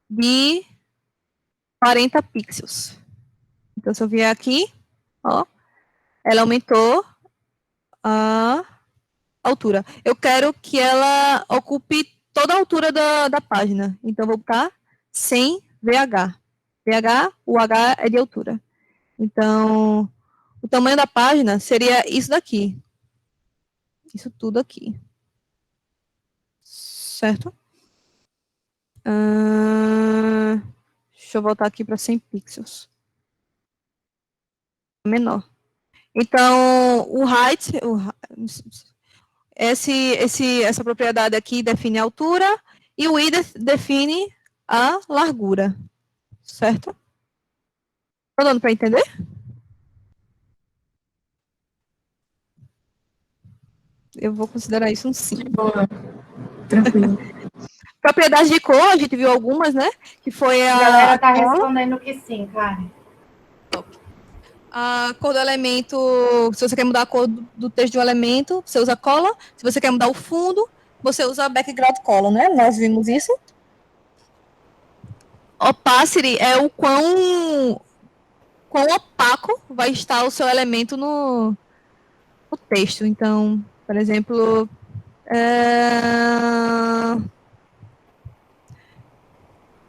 de 40 pixels. Então, se eu vier aqui, ó, ela aumentou a altura. Eu quero que ela ocupe toda a altura da página. Então, vou botar 100 VH. VH, o H é de altura. Então, o tamanho da página seria isso daqui. Isso tudo aqui. Certo? Deixa eu voltar aqui para 100 pixels. Menor. Então, o height, essa propriedade aqui define a altura e o width define a largura. Certo? Tá dando para entender? Eu vou considerar isso um sim. Boa. Tranquilo. Propriedades de cor, a gente viu algumas, né? Que foi A galera tá cor. respondendo que sim, cara. A cor do elemento, se você quer mudar a cor do texto de um elemento, você usa color. Se você quer mudar o fundo, você usa background color, né? Nós vimos isso. Opacity é o quão opaco vai estar o seu elemento no texto. Então, por exemplo,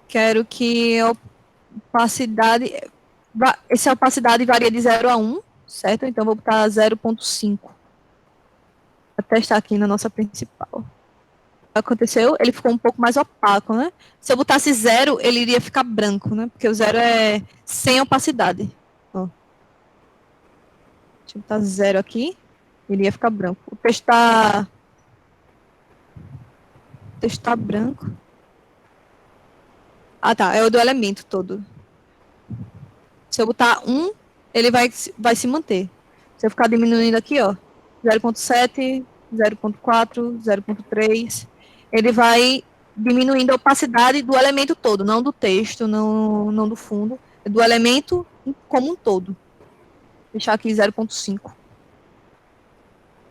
quero que a opacidade... Essa opacidade varia de 0 a 1, certo? Então, vou botar 0,5. Vou testar aqui na nossa principal. Aconteceu, ele ficou um pouco mais opaco, né? Se eu botasse 0, ele iria ficar branco, né? Porque o 0 é sem opacidade. Ó. Deixa eu botar 0 aqui, ele ia ficar branco. O texto tá branco. Ah, tá, é o do elemento todo. Se eu botar 1, ele vai se manter. Se eu ficar diminuindo aqui, ó, 0,7, 0,4, 0,3, ele vai diminuindo a opacidade do elemento todo, não do texto, não do fundo, é do elemento como um todo. Vou deixar aqui 0,5.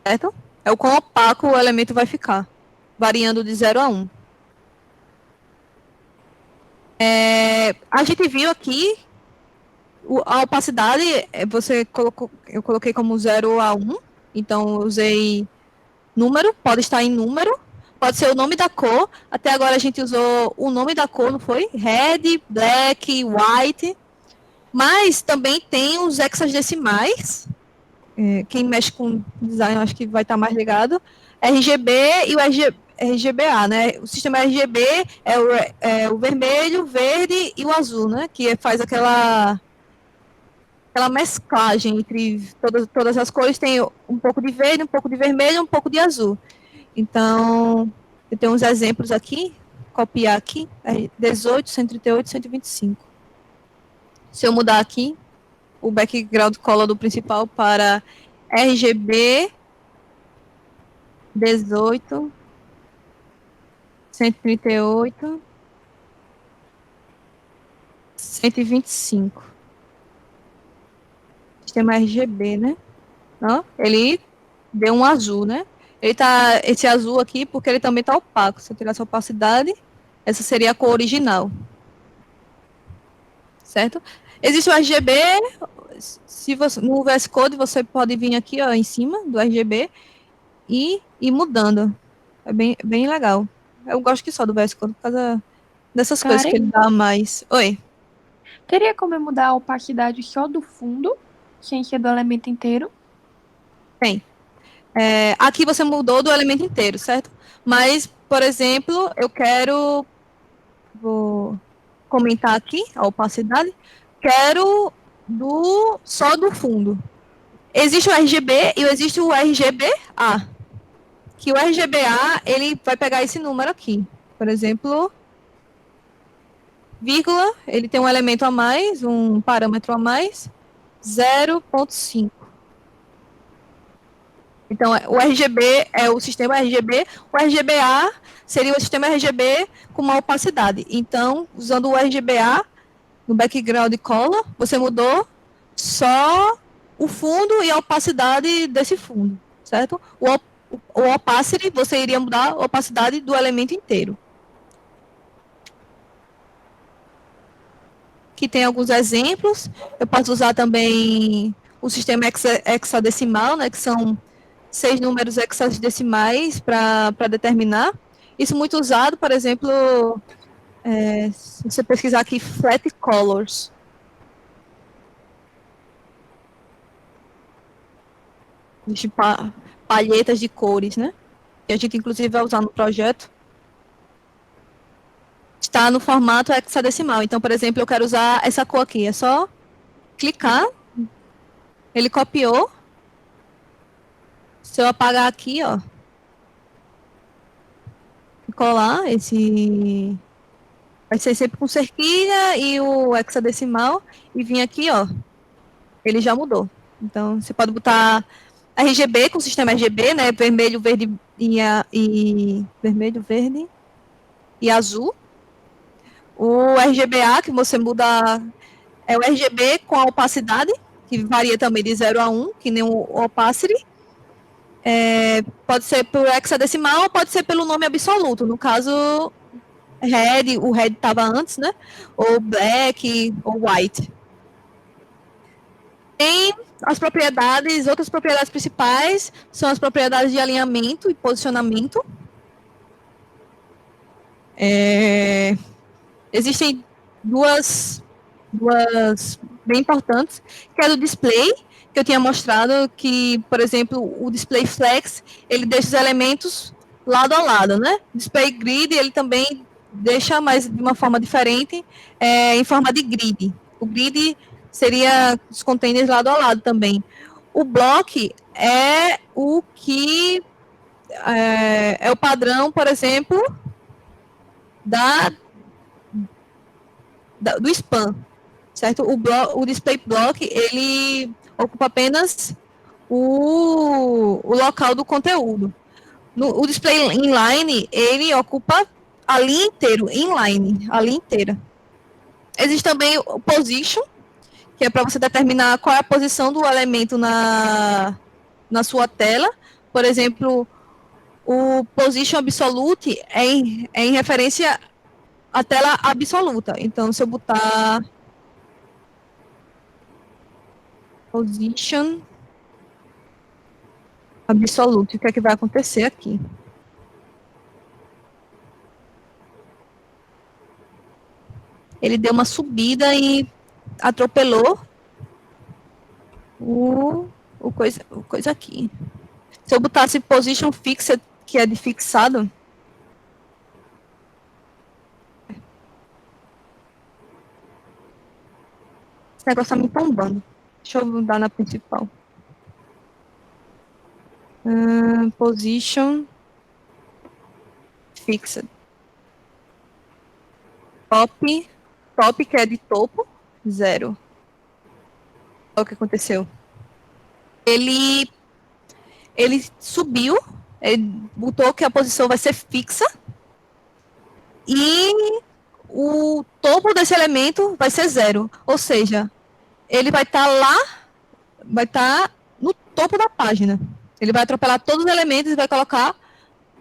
Certo? É o quão opaco o elemento vai ficar, variando de 0 a 1. A gente viu aqui a opacidade, eu coloquei como 0 a 1, então eu usei número, pode estar em número, pode ser o nome da cor, até agora a gente usou o nome da cor, não foi? Red, black, white, mas também tem os hexadecimais, quem mexe com design acho que vai estar mais ligado, RGB e o RGBA, né? O sistema RGB é o vermelho, o verde e o azul, né? Que faz aquela mesclagem entre todas as cores, tem um pouco de verde, um pouco de vermelho, um pouco de azul. Então, eu tenho uns exemplos aqui, copiar aqui, 18, 138, 125. Se eu mudar aqui, o background color do principal para RGB 18, 138, 125. Sistema RGB, né? Ó, ele deu um azul, né? Esse azul aqui, porque ele também tá opaco. Se eu tirar essa opacidade, essa seria a cor original. Certo? Existe o RGB, se você, no VS Code, você pode vir aqui, ó, em cima do RGB e ir mudando. É bem legal. Eu gosto que só do VS Code por causa dessas coisas que ele dá mais. Oi. Teria como eu mudar a opacidade só do fundo, sem ser do elemento inteiro? Tem. Aqui você mudou do elemento inteiro, certo? Mas, por exemplo, vou comentar aqui a opacidade, quero só do fundo. Existe o RGB e existe o RGBA, que o RGBA, ele vai pegar esse número aqui. Por exemplo, vírgula, ele tem um elemento a mais, um parâmetro a mais, 0,5. Então, o RGB é o sistema RGB, o RGBA seria o sistema RGB com uma opacidade. Então, usando o RGBA no background color, você mudou só o fundo e a opacidade desse fundo, certo? O opacity, você iria mudar a opacidade do elemento inteiro. Aqui tem alguns exemplos. Eu posso usar também o sistema hexadecimal, né, que são 6 números hexadecimais para determinar. Isso muito usado, por exemplo, se você pesquisar aqui, flat colors. De palhetas de cores, né? Que a gente, inclusive, vai usar no projeto. Está no formato hexadecimal. Então, por exemplo, eu quero usar essa cor aqui. É só clicar. Ele copiou. Se eu apagar aqui, ó, colar vai ser sempre com cerquilha e o hexadecimal, e vir aqui, ó, ele já mudou. Então, você pode botar RGB com sistema RGB, né, vermelho, verde vermelho, verde e azul. O RGBA, que você muda, é o RGB com a opacidade, que varia também de 0 a 1, que nem o opacity. Pode ser por hexadecimal, pode ser pelo nome absoluto. No caso, o red estava antes, né? Ou black, ou white. Tem outras propriedades principais, são as propriedades de alinhamento e posicionamento. Existem duas bem importantes, que é do display, que eu tinha mostrado que, por exemplo, o display flex, ele deixa os elementos lado a lado, né? O display grid, ele também deixa, mas de uma forma diferente, em forma de grid. O grid seria os containers lado a lado também. O block é o que é o padrão, por exemplo, do spam, certo? O display block, ele ocupa apenas o local do conteúdo. O display inline, ele ocupa a linha inteira, inline, a linha inteira. Existe também o position, que é para você determinar qual é a posição do elemento na sua tela. Por exemplo, o position absolute é em referência a tela absoluta. Então, se eu botar position absolute, o que é que vai acontecer aqui? Ele deu uma subida e atropelou o coisa aqui. Se eu botasse position fixed, que é de fixado, esse negócio tá me tombando. Deixa eu mudar na principal. Position fixed. Top, que é de topo, 0. Olha o que aconteceu. Ele subiu, ele botou que a posição vai ser fixa e o topo desse elemento vai ser 0. Ou seja, ele vai estar lá, vai estar no topo da página. Ele vai atropelar todos os elementos e vai colocar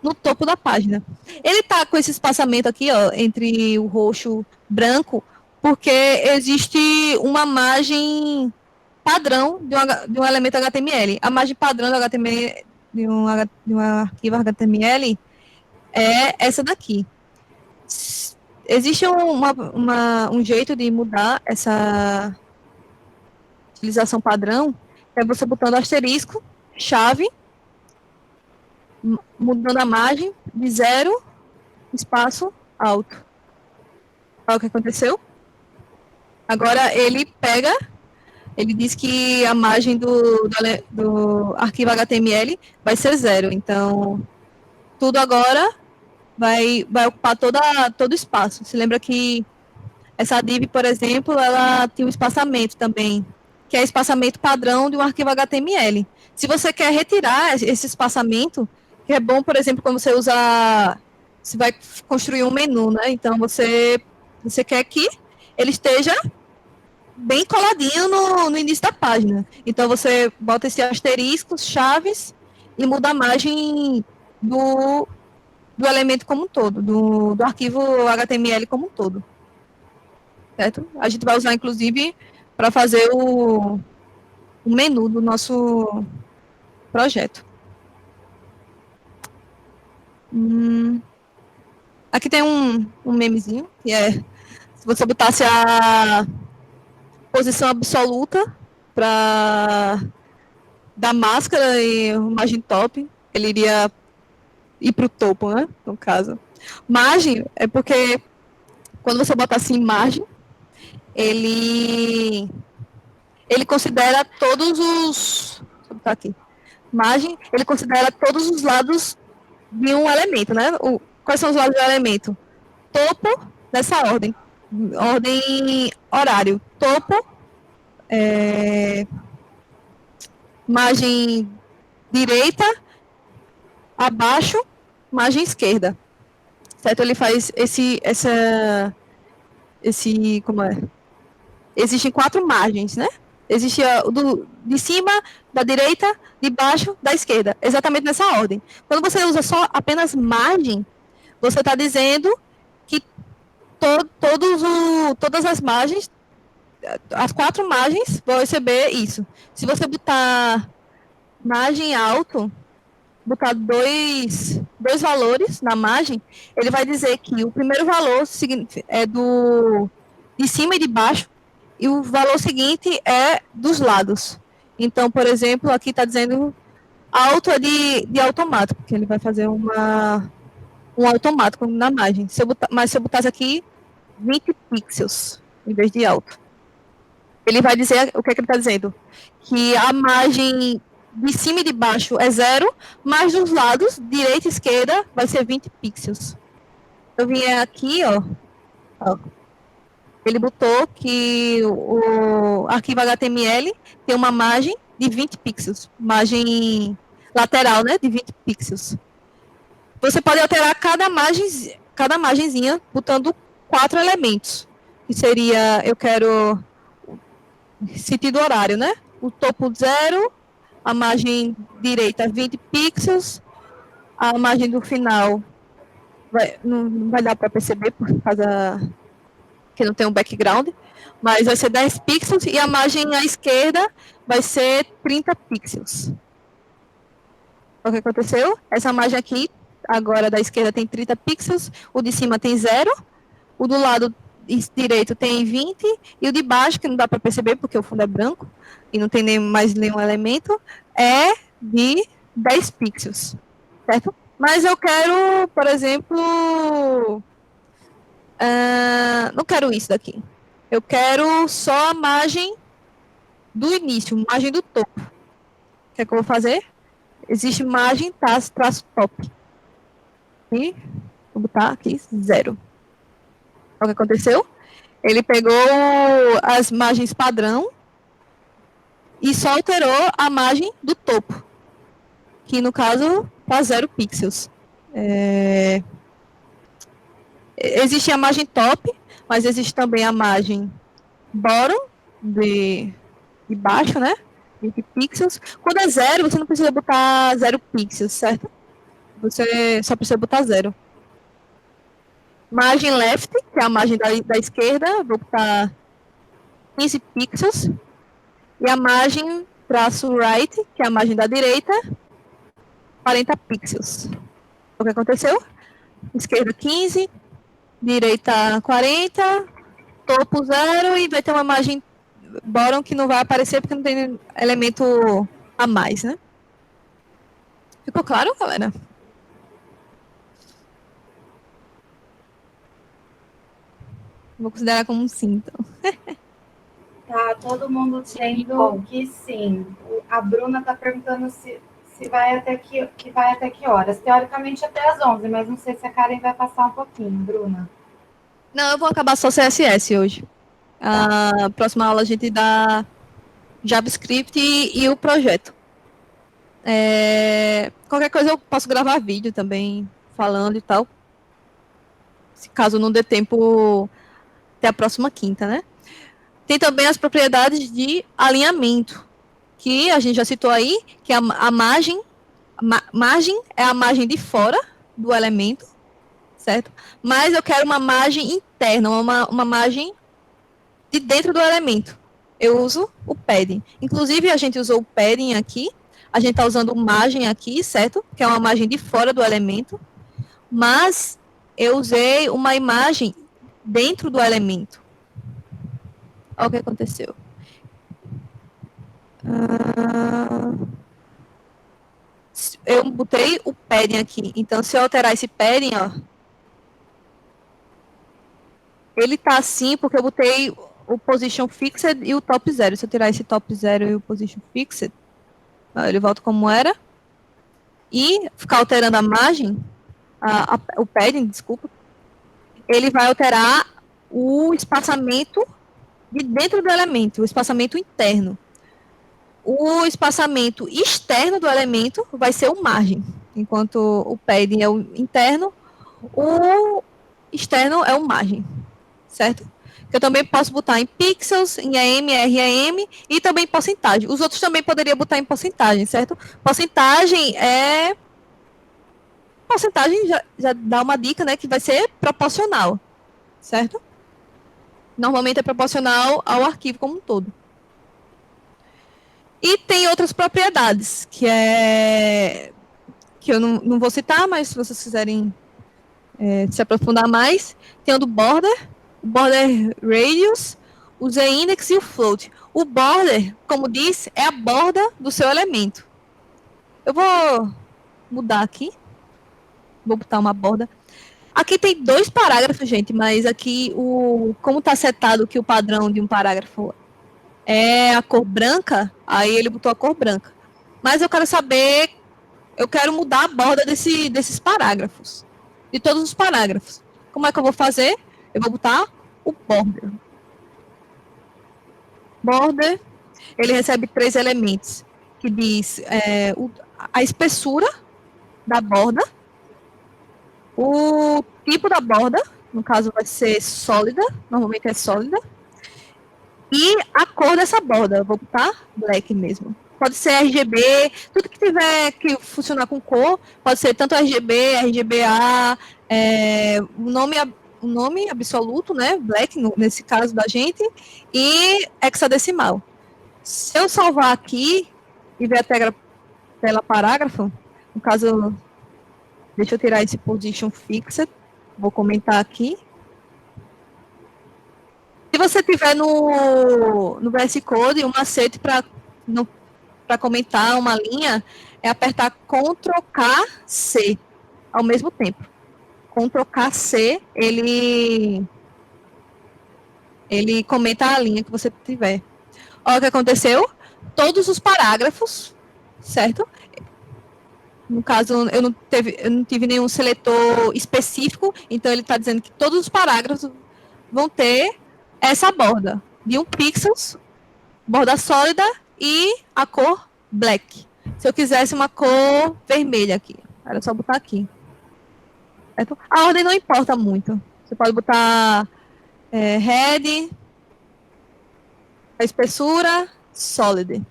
no topo da página. Ele está com esse espaçamento aqui, ó, entre o roxo e branco, porque existe uma margem padrão de um elemento HTML. A margem padrão do HTML, de um arquivo HTML é essa daqui. Existe um jeito de mudar essa utilização padrão, é você botando asterisco, chave, mudando a margem de 0, espaço, alto. Olha o que aconteceu. Agora ele pega, ele diz que a margem do arquivo HTML vai ser 0. Então, tudo agora vai ocupar todo o espaço. Se lembra que essa div, por exemplo, ela tem um espaçamento também, que é espaçamento padrão de um arquivo HTML. Se você quer retirar esse espaçamento, que é bom, por exemplo, quando você você vai construir um menu, né? Então, você quer que ele esteja bem coladinho no início da página. Então, você bota esse asterisco, chaves, e muda a margem do elemento como um todo, do arquivo HTML como um todo. Certo? A gente vai usar, inclusive, para fazer o menu do nosso projeto. Aqui tem um memezinho, que é se você botasse a posição absoluta para da máscara e margem top, ele iria ir para o topo, né? No caso. Margem é porque quando você bota assim margem, ele considera todos os. Deixa eu botar aqui. Margem, ele considera todos os lados de um elemento, né? Quais são os lados do elemento? Topo, nessa ordem. Ordem horário. Topo, margem direita, abaixo, margem esquerda. Certo? Ele faz como é? Existem 4 margens, né? Existe de cima, da direita, de baixo, da esquerda. Exatamente nessa ordem. Quando você usa só apenas margem, você está dizendo que todas as margens, as 4 margens, vão receber isso. Se você botar margem alto, botar dois valores na margem, ele vai dizer que o primeiro valor é de cima e de baixo, e o valor seguinte é dos lados. Então, por exemplo, aqui está dizendo alto é de automático, que ele vai fazer um automático na margem. Mas se eu botasse aqui 20 pixels, em vez de alto, ele vai dizer, o que é que ele está dizendo? Que a margem de cima e de baixo é 0, mas dos lados, direita e esquerda, vai ser 20 pixels. Eu vim aqui, ó. Ele botou que o arquivo HTML tem uma margem de 20 pixels. Margem lateral, né? De 20 pixels. Você pode alterar cada margenzinha botando 4 elementos. Que seria, eu quero sentido horário, né? O topo 0, a margem direita 20 pixels, a margem do final não vai dar para perceber por causa que não tem um background, mas vai ser 10 pixels e a margem à esquerda vai ser 30 pixels. O que aconteceu? Essa margem aqui, agora da esquerda tem 30 pixels, o de cima tem 0, o do lado direito tem 20, e o de baixo, que não dá para perceber porque o fundo é branco e não tem mais nenhum elemento, é de 10 pixels, certo? Mas eu quero, por exemplo, não quero isso daqui. Eu quero só a margem do início, margem do topo. O que é que eu vou fazer? Existe margem, traço top. E vou botar aqui 0. O que aconteceu? Ele pegou as margens padrão e só alterou a margem do topo, que no caso está 0 pixels. Existe a margem top, mas existe também a margem bottom, de baixo, né? 20 pixels. Quando é 0, você não precisa botar 0 pixels, certo? Você só precisa botar 0. Margem left, que é a margem da esquerda, vou botar 15 pixels. E a margem traço right, que é a margem da direita, 40 pixels. O que aconteceu? Esquerda 15, direita 40, topo 0 e vai ter uma margem bottom que não vai aparecer porque não tem elemento a mais, né? Ficou claro, galera? Vou considerar como um sim, então. Tá, todo mundo dizendo que sim. A Bruna tá perguntando se vai até que horas. Teoricamente até às 11, mas não sei se a Karen vai passar um pouquinho, Bruna. Não, eu vou acabar só CSS hoje. A próxima aula a gente dá JavaScript e o projeto. Qualquer coisa eu posso gravar vídeo também, falando e tal. Se caso não dê tempo até a próxima quinta, né? Tem também as propriedades de alinhamento, que a gente já citou aí, que é a margem. Margem é a margem de fora do elemento, certo? Mas eu quero uma margem interna, uma margem de dentro do elemento. Eu uso o padding. Inclusive, a gente usou o padding aqui. A gente está usando margem aqui, certo? Que é uma margem de fora do elemento. Mas eu usei uma imagem dentro do elemento. Olha o que aconteceu. Eu botei o padding aqui. Então, se eu alterar esse padding, ó, ele tá assim porque eu botei o position fixed e o top 0. Se eu tirar esse top 0 e o position fixed, ele volta como era. E ficar alterando a margem, o padding, desculpa, ele vai alterar o espaçamento de dentro do elemento, o espaçamento interno. O espaçamento externo do elemento vai ser o margem, enquanto o padding é o interno, o externo é o margem, certo? Eu também posso botar em pixels, em AM, RAM e também em porcentagem. Os outros também poderia botar em porcentagem, certo? Porcentagem já dá uma dica, né, que vai ser proporcional, certo? Normalmente é proporcional ao arquivo como um todo. E tem outras propriedades, que eu não vou citar, mas se vocês quiserem se aprofundar mais, tem o do border, o border radius, o z-index e o float. O border, como diz, é a borda do seu elemento. Eu vou mudar aqui. Vou botar uma borda. Aqui tem 2 parágrafos, gente, mas aqui, como está setado que o padrão de um parágrafo é a cor branca, aí ele botou a cor branca. Mas eu quero mudar a borda desses parágrafos. De todos os parágrafos. Como é que eu vou fazer? Eu vou botar o border. Border, ele recebe 3 elementos, que diz a espessura da borda, o tipo da borda, no caso vai ser sólida, normalmente é sólida, e a cor dessa borda, eu vou botar black mesmo. Pode ser RGB, tudo que tiver que funcionar com cor, pode ser tanto RGB, RGBA, o nome absoluto, né? Black, nesse caso da gente, e hexadecimal. Se eu salvar aqui e ver a tela parágrafo, no caso, deixa eu tirar esse position fixed, vou comentar aqui. Se você tiver no VS Code um macete para comentar uma linha, é apertar Ctrl K C ao mesmo tempo. Ctrl K C, ele comenta a linha que você tiver. Olha o que aconteceu. Todos os parágrafos, certo? No caso, eu não tive nenhum seletor específico, então ele está dizendo que todos os parágrafos vão ter essa borda de 1 pixel, borda sólida e a cor black. Se eu quisesse uma cor vermelha aqui, era só botar aqui. Certo? A ordem não importa muito. Você pode botar red, a espessura, solid.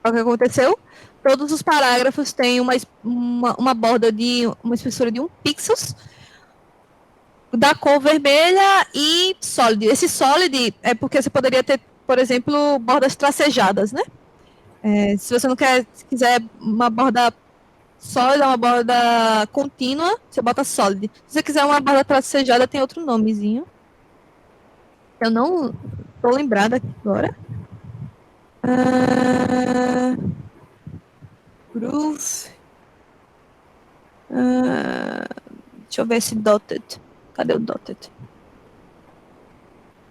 O que aconteceu? Todos os parágrafos têm uma borda de uma espessura de 1 pixel, da cor vermelha e solid. Esse solid é porque você poderia ter, por exemplo, bordas tracejadas, né? Se você não quiser uma borda sólida, uma borda contínua, você bota solid. Se você quiser uma borda tracejada, tem outro nomezinho. Eu não estou lembrada aqui agora. Groove. Deixa eu ver se dotted. Cadê o dotted?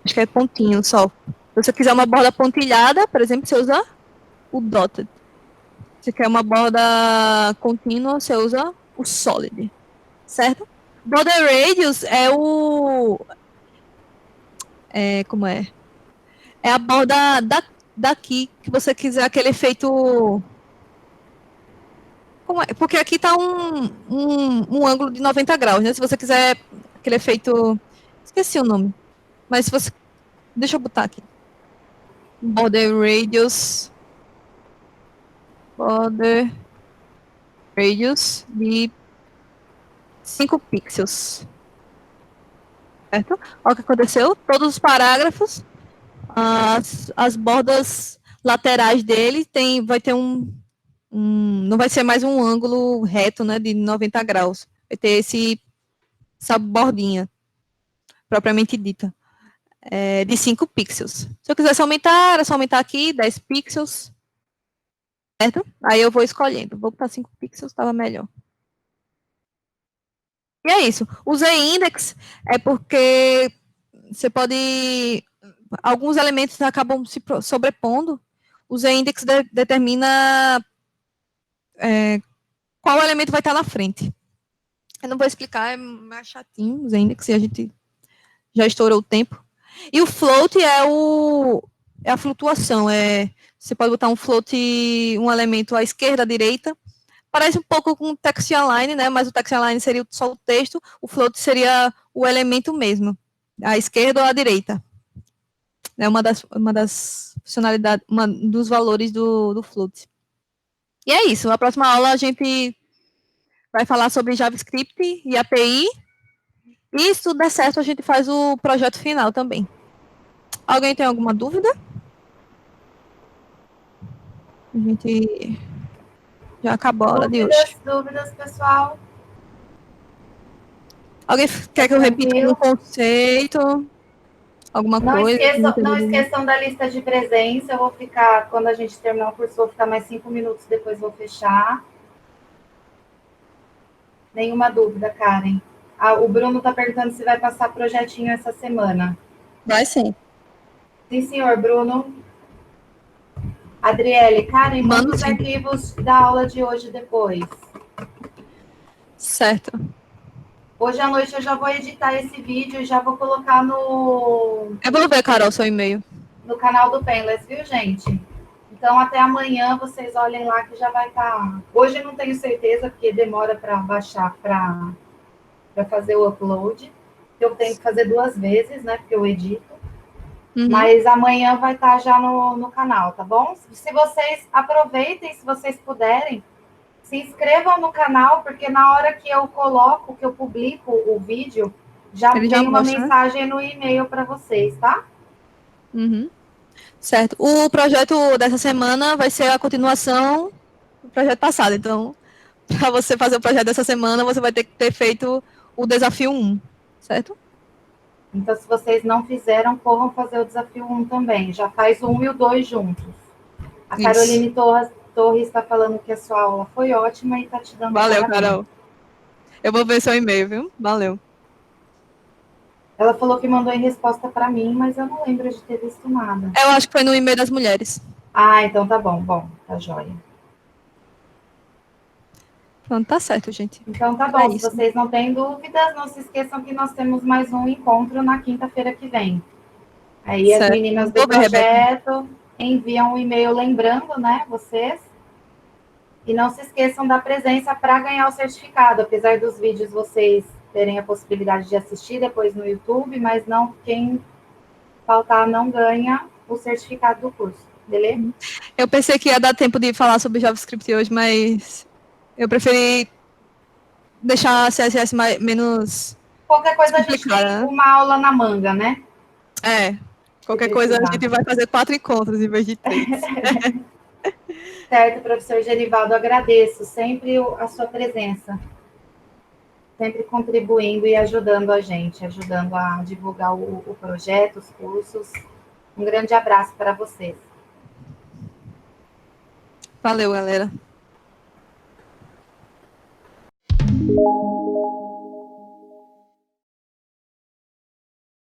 Acho que é pontinho só. Se você quiser uma borda pontilhada, por exemplo, você usa o dotted. Se quer uma borda contínua, você usa o solid. Certo? Border radius é como é? É a borda daqui que você quiser aquele efeito. Porque aqui está um ângulo de 90 graus, né? Se você quiser aquele efeito. Esqueci o nome. Mas se você. Deixa eu botar aqui. Border radius. Border radius de 5 pixels. Certo? Olha o que aconteceu. Todos os parágrafos, as bordas laterais dele vai ter não vai ser mais um ângulo reto, né, de 90 graus. Vai ter essa bordinha, propriamente dita, de 5 pixels. Se eu quisesse aumentar, era só aumentar aqui, 10 pixels, certo? Aí eu vou escolhendo. Vou botar 5 pixels, estava melhor. E é isso. O Z-index é porque você pode... Alguns elementos acabam se sobrepondo. O Z-index determina qual elemento vai estar na frente. Eu não vou explicar, é mais chatinho o Z-index, e a gente já estourou o tempo. E o float é a flutuação. Você pode botar um float, um elemento à esquerda, à direita. Parece um pouco com o text align, né? Mas o text align seria só o texto, o float seria o elemento mesmo, à esquerda ou à direita. É uma das funcionalidades, um dos valores do float. E é isso. Na próxima aula a gente vai falar sobre JavaScript e API. E se tudo der certo, a gente faz o projeto final também. Alguém tem alguma dúvida? A gente já acabou a aula de hoje. Dúvidas, pessoal? Alguém quer que eu repita algum conceito? Alguma coisa? Não esqueçam da lista de presença. Eu vou ficar, quando a gente terminar o curso, vou ficar mais 5 minutos, depois vou fechar. Nenhuma dúvida, Karen. O Bruno está perguntando se vai passar projetinho essa semana. Vai sim. Sim, senhor, Bruno. Adriele, Karen, manda os arquivos da aula de hoje depois. Certo. Hoje à noite eu já vou editar esse vídeo e já vou colocar no... Eu vou ver, Carol, seu e-mail. No canal do Painless, viu, gente? Então, até amanhã, vocês olhem lá que já vai estar... Hoje eu não tenho certeza, porque demora para baixar, para fazer o upload. Eu tenho que fazer 2 vezes, né, porque eu edito. Uhum. Mas amanhã vai estar já no canal, tá bom? Se vocês aproveitem, se vocês puderem, se inscrevam no canal, porque na hora que eu coloco, que eu publico o vídeo, já Ele já vem uma mostra, né? mensagem no e-mail para vocês, tá? Uhum. Certo. O projeto dessa semana vai ser a continuação do projeto passado. Então, para você fazer o projeto dessa semana, você vai ter que ter feito o desafio 1, certo? Então, se vocês não fizeram, corram fazer o desafio 1 também. Já faz o 1 e o 2 juntos. A Isso. Caroline Torres está falando que a sua aula foi ótima e está te dando Valeu, parabéns. Carol. Eu vou ver seu e-mail, viu? Valeu. Ela falou que mandou em resposta para mim, mas eu não lembro de ter visto nada. Eu acho que foi no e-mail das mulheres. Ah, então tá bom. Bom, tá jóia. Pronto, tá certo, gente. Então tá É bom. Se isso. vocês não têm dúvidas, não se esqueçam que nós temos mais um encontro na quinta-feira que vem. Aí as Certo. meninas do Vou ver, Rebeca. projeto enviam um e-mail lembrando, né, vocês. E não se esqueçam da presença para ganhar o certificado, apesar dos vídeos vocês terem a possibilidade de assistir depois no YouTube, mas não, quem faltar não ganha o certificado do curso, beleza? Eu pensei que ia dar tempo de falar sobre JavaScript hoje, mas eu preferi deixar a CSS menos Qualquer coisa a gente tem complicada, né? uma aula na manga, né? É. Qualquer Se coisa a precisar. gente vai fazer 4 encontros em vez de 3. Certo, professor Genivaldo, agradeço sempre a sua presença, sempre contribuindo e ajudando a gente, ajudando a divulgar o projeto, os cursos. Um grande abraço para vocês. Valeu, galera.